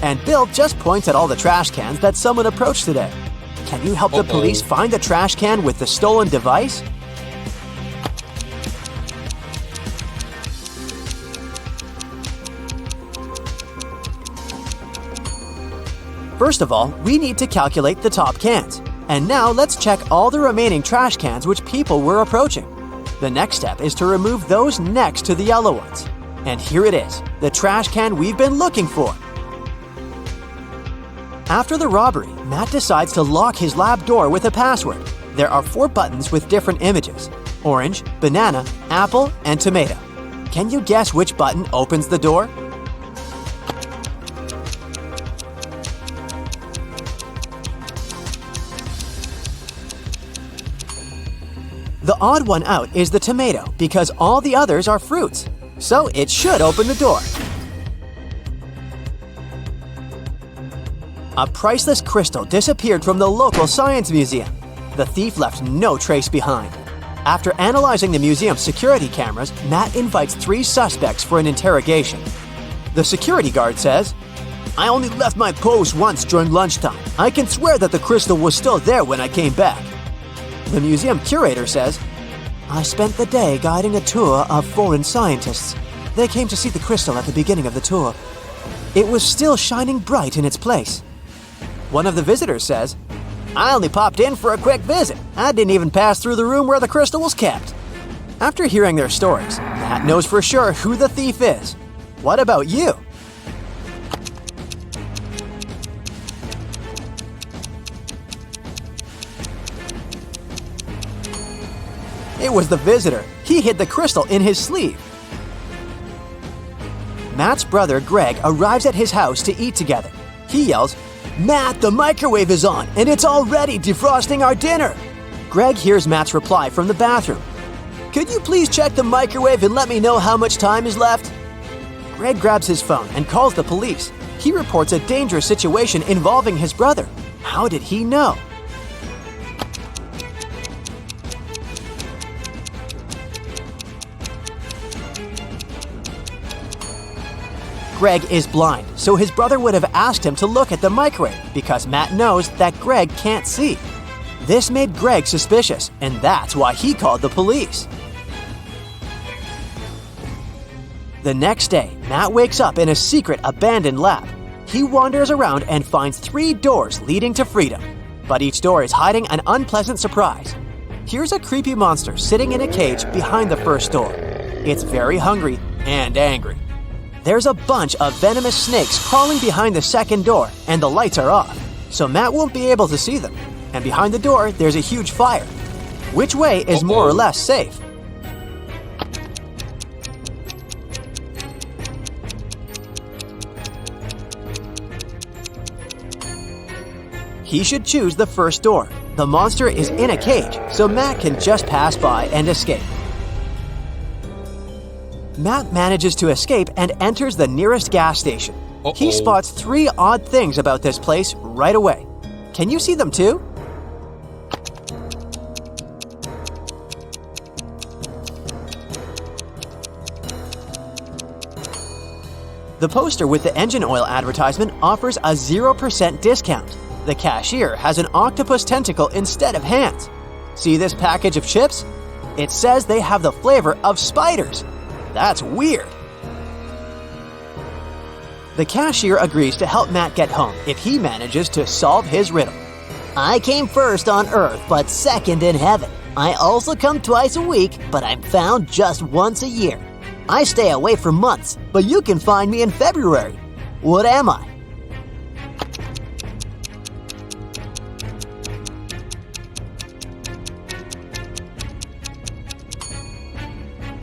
and Bill just points at all the trash cans that someone approached today. Can you help the police find the trash can with the stolen device? First of all, we need to calculate the top cans. And now let's check all the remaining trash cans which people were approaching. The next step is to remove those next to the yellow ones. And here it is, the trash can we've been looking for. After the robbery, Matt decides to lock his lab door with a password. There are 4 buttons with different images: orange, banana, apple, and tomato. Can you guess which button opens the door? The odd one out is the tomato because all the others are fruits, so it should open the door. A priceless crystal disappeared from the local science museum. The thief left no trace behind. After analyzing the museum's security cameras, Matt invites 3 suspects for an interrogation. The security guard says, I only left my post once during lunchtime. I can swear that the crystal was still there when I came back. The museum curator says, I spent the day guiding a tour of foreign scientists. They came to see the crystal at the beginning of the tour. It was still shining bright in its place. One of the visitors says, I only popped in for a quick visit. I didn't even pass through the room where the crystal was kept. After hearing their stories, Matt knows for sure who the thief is. What about you? It was the visitor. He hid the crystal in his sleeve. Matt's brother, Greg, arrives at his house to eat together. He yells, Matt, the microwave is on, and it's already defrosting our dinner. Greg hears Matt's reply from the bathroom. Could you please check the microwave and let me know how much time is left? Greg grabs his phone and calls the police. He reports a dangerous situation involving his brother. How did he know? Greg is blind, so his brother would have asked him to look at the microwave because Matt knows that Greg can't see. This made Greg suspicious, and that's why he called the police. The next day, Matt wakes up in a secret abandoned lab. He wanders around and finds 3 doors leading to freedom, but each door is hiding an unpleasant surprise. Here's a creepy monster sitting in a cage behind the first door. It's very hungry and angry. There's a bunch of venomous snakes crawling behind the second door, and the lights are off, so Matt won't be able to see them. And behind the door, there's a huge fire. Which way is more or less safe? He should choose the first door. The monster is in a cage, so Matt can just pass by and escape. Matt manages to escape and enters the nearest gas station. He spots 3 odd things about this place right away. Can you see them too? The poster with the engine oil advertisement offers a 0% discount. The cashier has an octopus tentacle instead of hands. See this package of chips? It says they have the flavor of spiders. That's weird. The cashier agrees to help Matt get home if he manages to solve his riddle. I came first on Earth, but second in heaven. I also come twice a week, but I'm found just once a year. I stay away for months, but you can find me in February. What am I?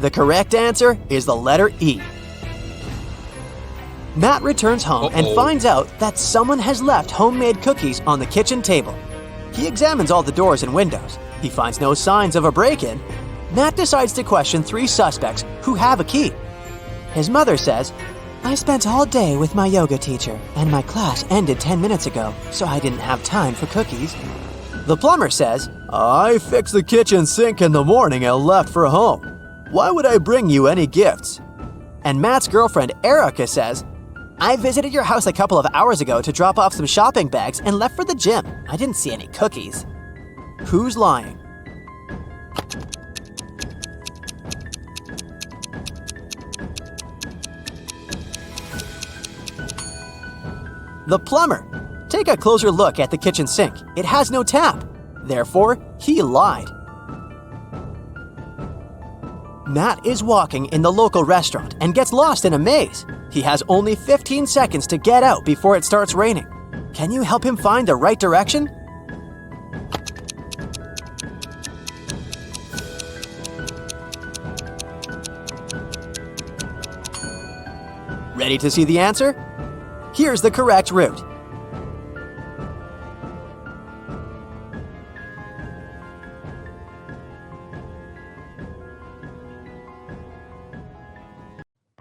The correct answer is the letter E. Matt returns home and finds out that someone has left homemade cookies on the kitchen table. He examines all the doors and windows. He finds no signs of a break-in. Matt decides to question 3 suspects who have a key. His mother says, I spent all day with my yoga teacher, and my class ended 10 minutes ago, so I didn't have time for cookies. The plumber says, I fixed the kitchen sink in the morning and left for home. Why would I bring you any gifts? And Matt's girlfriend Erica says, I visited your house a couple of hours ago to drop off some shopping bags and left for the gym. I didn't see any cookies. Who's lying? The plumber. Take a closer look at the kitchen sink. It has no tap. Therefore, he lied. Matt is walking in the local restaurant and gets lost in a maze. He has only 15 seconds to get out before it starts raining. Can you help him find the right direction? Ready to see the answer? Here's the correct route.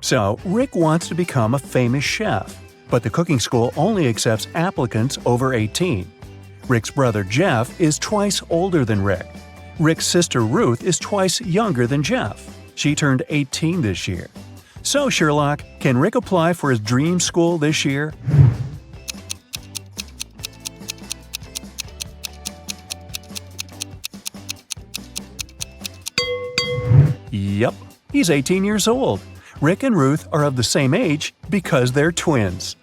So, Rick wants to become a famous chef, but the cooking school only accepts applicants over 18. Rick's brother Jeff is twice older than Rick. Rick's sister Ruth is twice younger than Jeff. She turned 18 this year. So, Sherlock, can Rick apply for his dream school this year? Yep, he's 18 years old. Rick and Ruth are of the same age because they're twins.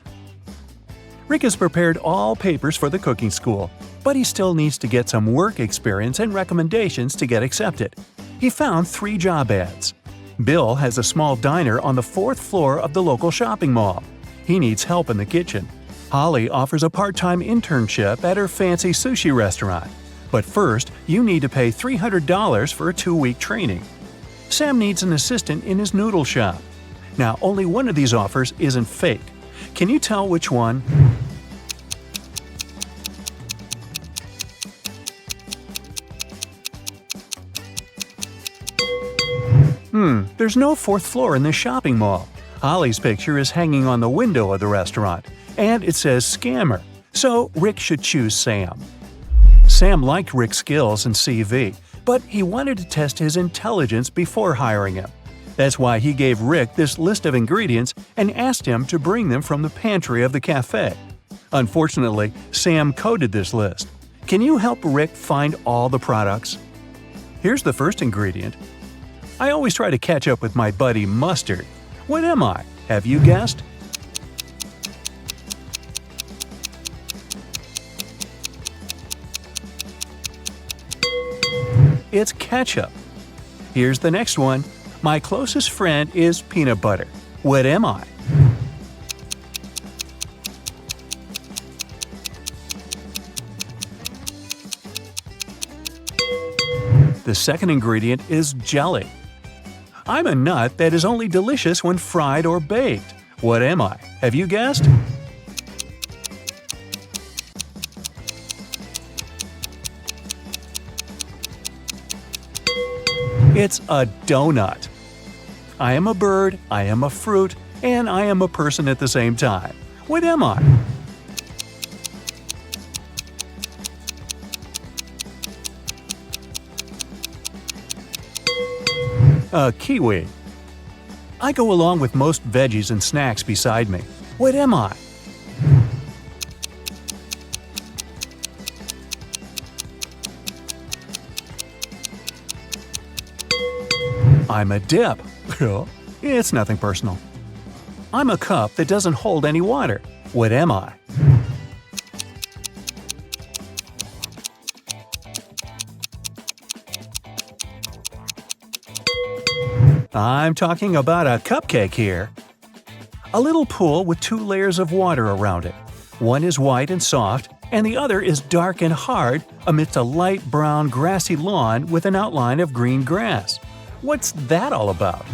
Rick has prepared all papers for the cooking school, but he still needs to get some work experience and recommendations to get accepted. He found 3 job ads. Bill has a small diner on the 4th floor of the local shopping mall. He needs help in the kitchen. Holly offers a part-time internship at her fancy sushi restaurant. But first, you need to pay $300 for a 2-week training. Sam needs an assistant in his noodle shop. Now, only one of these offers isn't fake. Can you tell which one? There's no 4th floor in this shopping mall. Holly's picture is hanging on the window of the restaurant, and it says scammer, so Rick should choose Sam. Sam liked Rick's skills and CV, but he wanted to test his intelligence before hiring him. That's why he gave Rick this list of ingredients and asked him to bring them from the pantry of the cafe. Unfortunately, Sam coded this list. Can you help Rick find all the products? Here's the first ingredient. I always try to catch up with my buddy Mustard. What am I? Have you guessed? It's ketchup. Here's the next one. My closest friend is peanut butter. What am I? The second ingredient is jelly. I'm a nut that is only delicious when fried or baked. What am I? Have you guessed? It's a donut. I am a bird, I am a fruit, and I am a person at the same time. What am I? A kiwi. I go along with most veggies and snacks beside me. What am I? I'm a dip. It's nothing personal. I'm a cup that doesn't hold any water. What am I? I'm talking about a cupcake here. A little pool with 2 layers of water around it. One is white and soft, and the other is dark and hard amidst a light brown grassy lawn with an outline of green grass. What's that all about?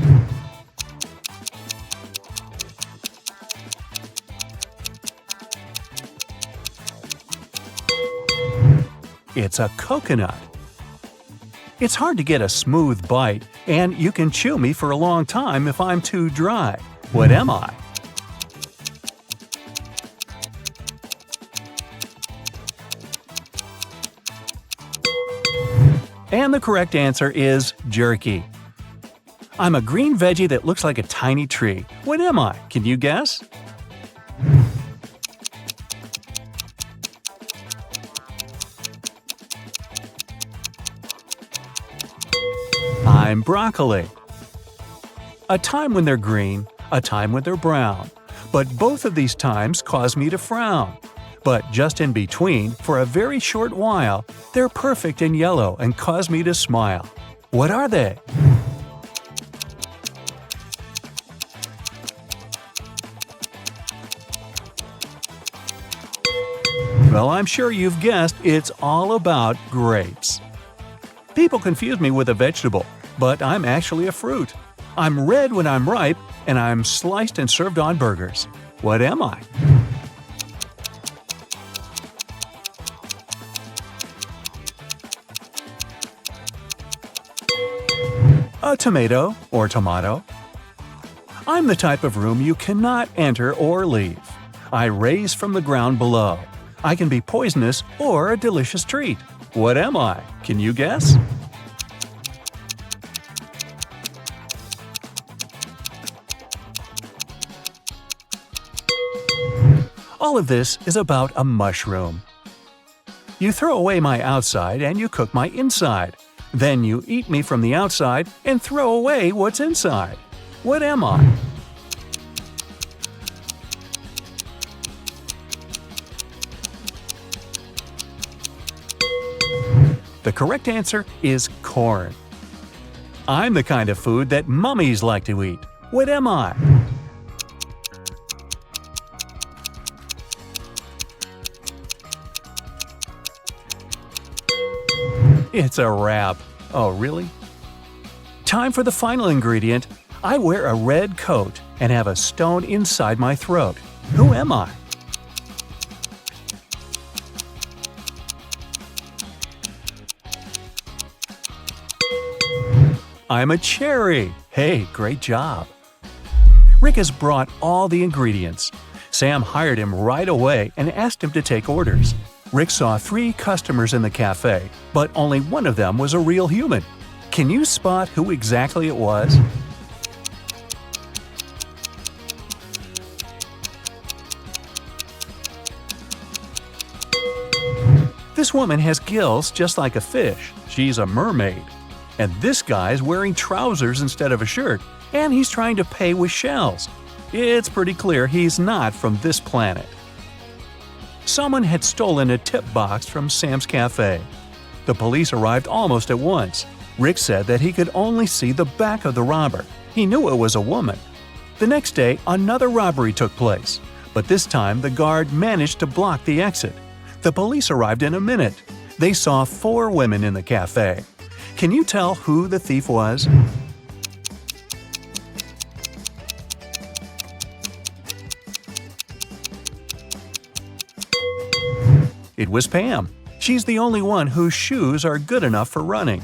It's a coconut. It's hard to get a smooth bite, And you can chew me for a long time if I'm too dry. What am I? And the correct answer is jerky. I'm a green veggie that looks like a tiny tree. What am I? Can you guess? I'm broccoli. A time when they're green, a time when they're brown. But both of these times cause me to frown. But just in between, for a very short while, they're perfect and yellow and cause me to smile. What are they? Well, I'm sure you've guessed it's all about grapes. People confuse me with a vegetable, but I'm actually a fruit. I'm red when I'm ripe, and I'm sliced and served on burgers. What am I? A tomato or tomato. I'm the type of room you cannot enter or leave. I raise from the ground below. I can be poisonous or a delicious treat. What am I? Can you guess? All of this is about a mushroom. You throw away my outside and you cook my inside. Then you eat me from the outside and throw away what's inside. What am I? The correct answer is corn. I'm the kind of food that mummies like to eat. What am I? It's a wrap. Oh, really? Time for the final ingredient. I wear a red coat and have a stone inside my throat. Who am I? I'm a cherry. Hey, great job. Rick has brought all the ingredients. Sam hired him right away and asked him to take orders. Rick saw 3 customers in the cafe, but only one of them was a real human. Can you spot who exactly it was? This woman has gills just like a fish. She's a mermaid. And this guy's wearing trousers instead of a shirt, and he's trying to pay with shells. It's pretty clear he's not from this planet. Someone had stolen a tip box from Sam's cafe. The police arrived almost at once. Rick said that he could only see the back of the robber. He knew it was a woman. The next day, another robbery took place, but this time the guard managed to block the exit. The police arrived in a minute. They saw 4 women in the cafe. Can you tell who the thief was? It was Pam. She's the only one whose shoes are good enough for running.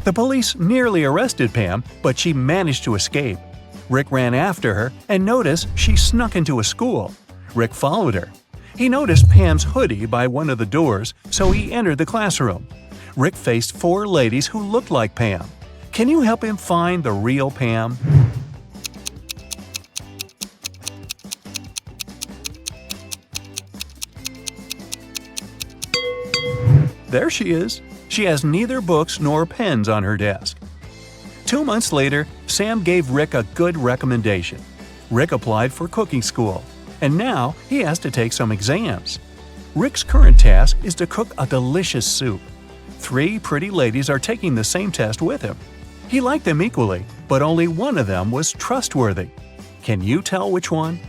The police nearly arrested Pam, but she managed to escape. Rick ran after her and noticed she snuck into a school. Rick followed her. He noticed Pam's hoodie by one of the doors, so he entered the classroom. Rick faced 4 ladies who looked like Pam. Can you help him find the real Pam? There she is. She has neither books nor pens on her desk. 2 months later, Sam gave Rick a good recommendation. Rick applied for cooking school, and now he has to take some exams. Rick's current task is to cook a delicious soup. 3 pretty ladies are taking the same test with him. He liked them equally, but only one of them was trustworthy. Can you tell which one?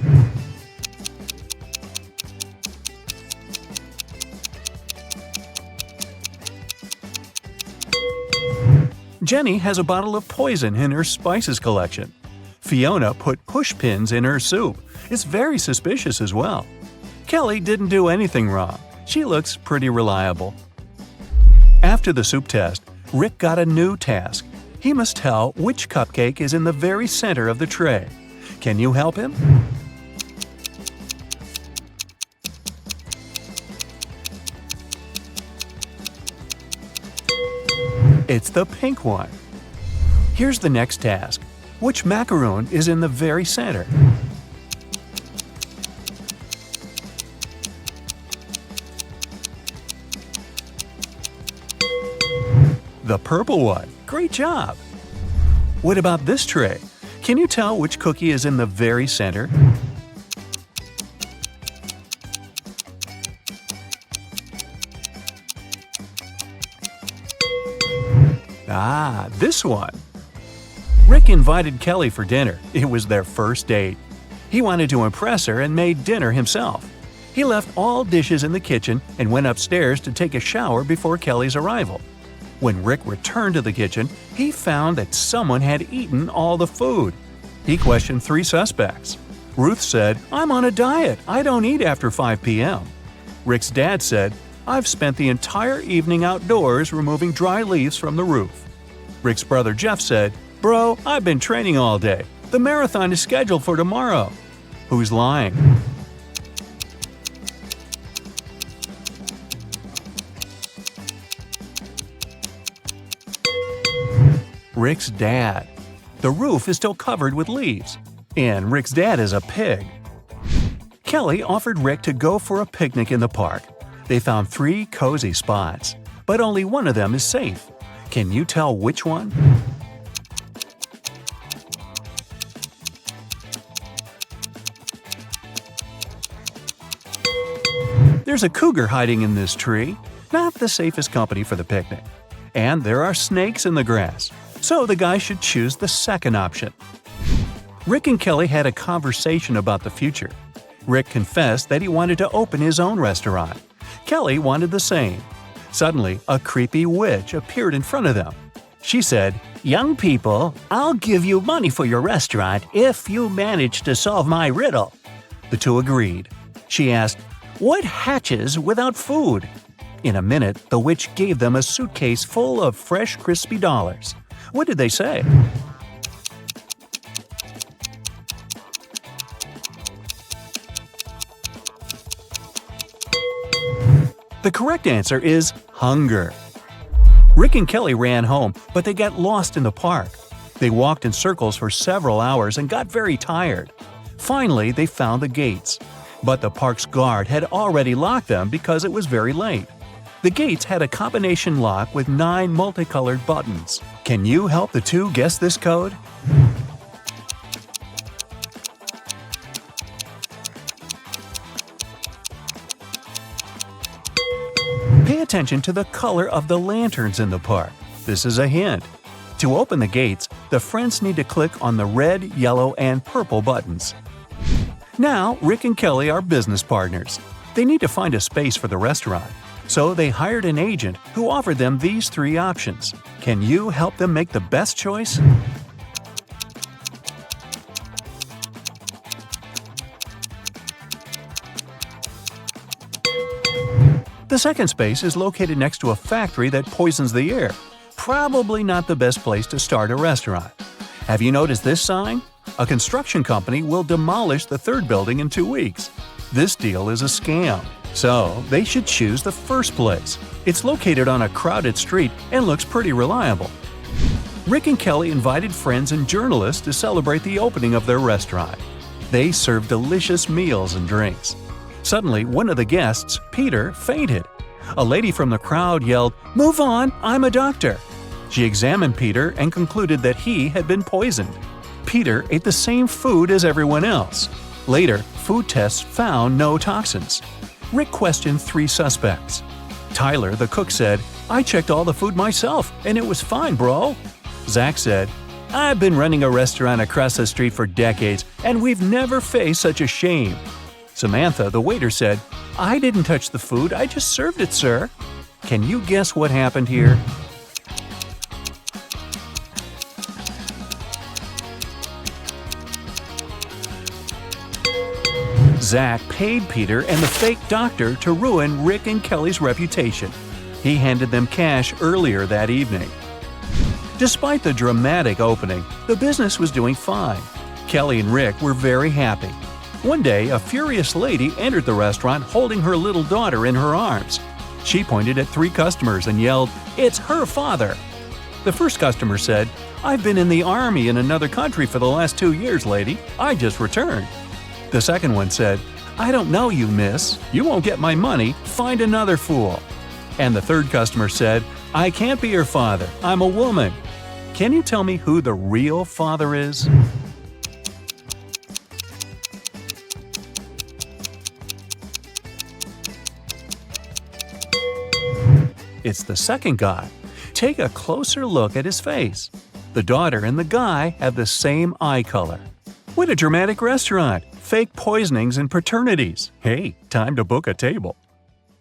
Jenny has a bottle of poison in her spices collection. Fiona put push pins in her soup. It's very suspicious as well. Kelly didn't do anything wrong. She looks pretty reliable. After the soup test, Rick got a new task. He must tell which cupcake is in the very center of the tray. Can you help him? It's the pink one. Here's the next task. Which macaroon is in the very center? The purple one. Great job! What about this tray? Can you tell which cookie is in the very center? Ah, this one. Rick invited Kelly for dinner. It was their first date. He wanted to impress her and made dinner himself. He left all dishes in the kitchen and went upstairs to take a shower before Kelly's arrival. When Rick returned to the kitchen, he found that someone had eaten all the food. He questioned 3 suspects. Ruth said, "I'm on a diet. I don't eat after 5 p.m." Rick's dad said, "I've spent the entire evening outdoors removing dry leaves from the roof." Rick's brother Jeff said, "Bro, I've been training all day. The marathon is scheduled for tomorrow." Who's lying? Rick's dad. The roof is still covered with leaves. And Rick's dad is a pig. Kelly offered Rick to go for a picnic in the park. They found 3 cozy spots, but only one of them is safe. Can you tell which one? There's a cougar hiding in this tree. Not the safest company for the picnic. And there are snakes in the grass. So the guy should choose the second option. Rick and Kelly had a conversation about the future. Rick confessed that he wanted to open his own restaurant. Kelly wanted the same. Suddenly, a creepy witch appeared in front of them. She said, "Young people, I'll give you money for your restaurant if you manage to solve my riddle." The 2 agreed. She asked, "What hatches without food?" In a minute, the witch gave them a suitcase full of fresh, crispy dollars. What did they say? The correct answer is hunger. Rick and Kelly ran home, but they got lost in the park. They walked in circles for several hours and got very tired. Finally, they found the gates. But the park's guard had already locked them because it was very late. The gates had a combination lock with 9 multicolored buttons. Can you help the 2 guess this code? Pay attention to the color of the lanterns in the park. This is a hint. To open the gates, the friends need to click on the red, yellow, and purple buttons. Now, Rick and Kelly are business partners. They need to find a space for the restaurant. So they hired an agent who offered them these 3 options. Can you help them make the best choice? The second space is located next to a factory that poisons the air. Probably not the best place to start a restaurant. Have you noticed this sign? A construction company will demolish the 3rd building in 2 weeks. This deal is a scam. So, they should choose the first place. It's located on a crowded street and looks pretty reliable. Rick and Kelly invited friends and journalists to celebrate the opening of their restaurant. They served delicious meals and drinks. Suddenly, one of the guests, Peter, fainted. A lady from the crowd yelled, "Move on, I'm a doctor." She examined Peter and concluded that he had been poisoned. Peter ate the same food as everyone else. Later, food tests found no toxins. Rick questioned 3 suspects. Tyler, the cook, said, "I checked all the food myself, and it was fine, bro." Zach said, "I've been running a restaurant across the street for decades, and we've never faced such a shame." Samantha, the waiter, said, "I didn't touch the food, I just served it, sir." Can you guess what happened here? Zach paid Peter and the fake doctor to ruin Rick and Kelly's reputation. He handed them cash earlier that evening. Despite the dramatic opening, the business was doing fine. Kelly and Rick were very happy. One day, a furious lady entered the restaurant holding her little daughter in her arms. She pointed at 3 customers and yelled, "It's her father!" The first customer said, "I've been in the army in another country for the last 2 years, lady. I just returned." The second one said, "I don't know you, miss. You won't get my money. Find another fool." And the third customer said, "I can't be your father. I'm a woman. Can you tell me who the real father is?" It's the second guy. Take a closer look at his face. The daughter and the guy have the same eye color. What a dramatic restaurant! Fake poisonings and paternities. Hey, time to book a table.